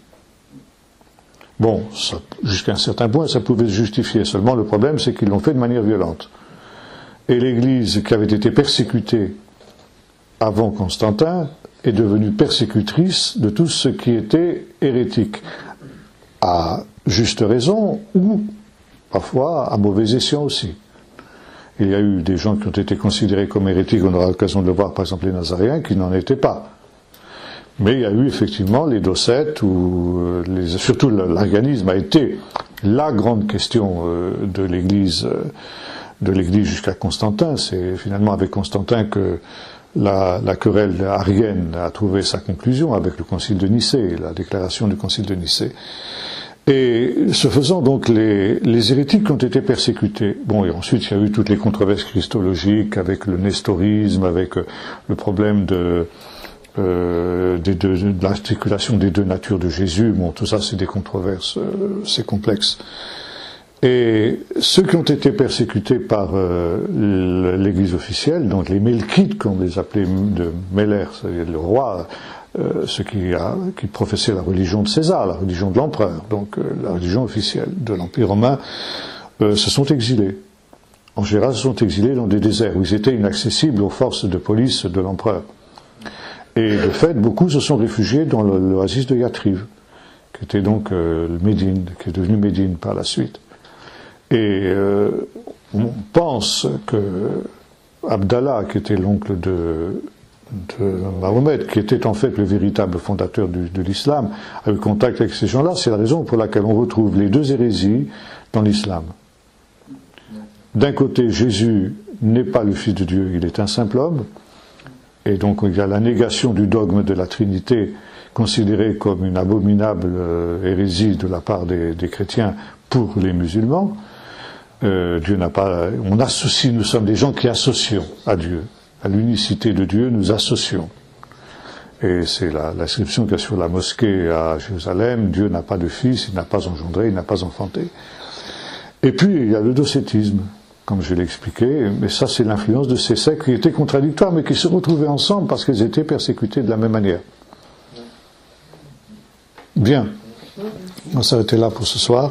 Bon, jusqu'à un certain point, ça pouvait se justifier. Seulement, le problème, c'est qu'ils l'ont fait de manière violente. Et l'Église, qui avait été persécutée avant Constantin, est devenue persécutrice de tout ce qui était hérétique. À juste raison, ou parfois à mauvais escient aussi. Il y a eu des gens qui ont été considérés comme hérétiques, on aura l'occasion de le voir, par exemple les Nazaréens, qui n'en étaient pas. Mais il y a eu effectivement les docettes, où surtout l'organisme a été la grande question de l'Église jusqu'à Constantin. C'est finalement avec Constantin que la querelle arienne a trouvé sa conclusion avec le Concile de Nicée, la déclaration du Concile de Nicée. Et ce faisant, donc, les hérétiques ont été persécutés. Bon, et ensuite, il y a eu toutes les controverses christologiques avec le nestorisme, avec le problème de l'articulation des deux natures de Jésus. Bon, tout ça, c'est des controverses, c'est complexe. Et ceux qui ont été persécutés par l'Église officielle, donc les Melkites, comme on les appelait de Meller, c'est-à-dire le roi, ceux qui professaient la religion de César, la religion de l'empereur, donc la religion officielle de l'Empire romain, se sont exilés. En général, se sont exilés dans des déserts où ils étaient inaccessibles aux forces de police de l'empereur. Et de fait, beaucoup se sont réfugiés dans l'oasis de Yathriv, qui était donc Médine, qui est devenu Médine par la suite. Et on pense que Abdallah, qui était l'oncle de Mahomet, qui était en fait le véritable fondateur de l'islam, a eu contact avec ces gens-là. C'est la raison pour laquelle on retrouve les deux hérésies dans l'islam. D'un côté, Jésus n'est pas le Fils de Dieu, il est un simple homme. Et donc il y a la négation du dogme de la Trinité, considérée comme une abominable hérésie de la part des chrétiens pour les musulmans. Dieu n'a pas. Nous sommes des gens qui associons à Dieu. À l'unicité de Dieu, nous associons. Et c'est l'inscription qu'il y a sur la mosquée à Jérusalem, Dieu n'a pas de fils, il n'a pas engendré, il n'a pas enfanté. Et puis, il y a le docétisme, comme je l'ai expliqué, mais ça c'est l'influence de ces sectes qui étaient contradictoires, mais qui se retrouvaient ensemble parce qu'ils étaient persécutés de la même manière. Bien. On va s'arrêter là pour ce soir.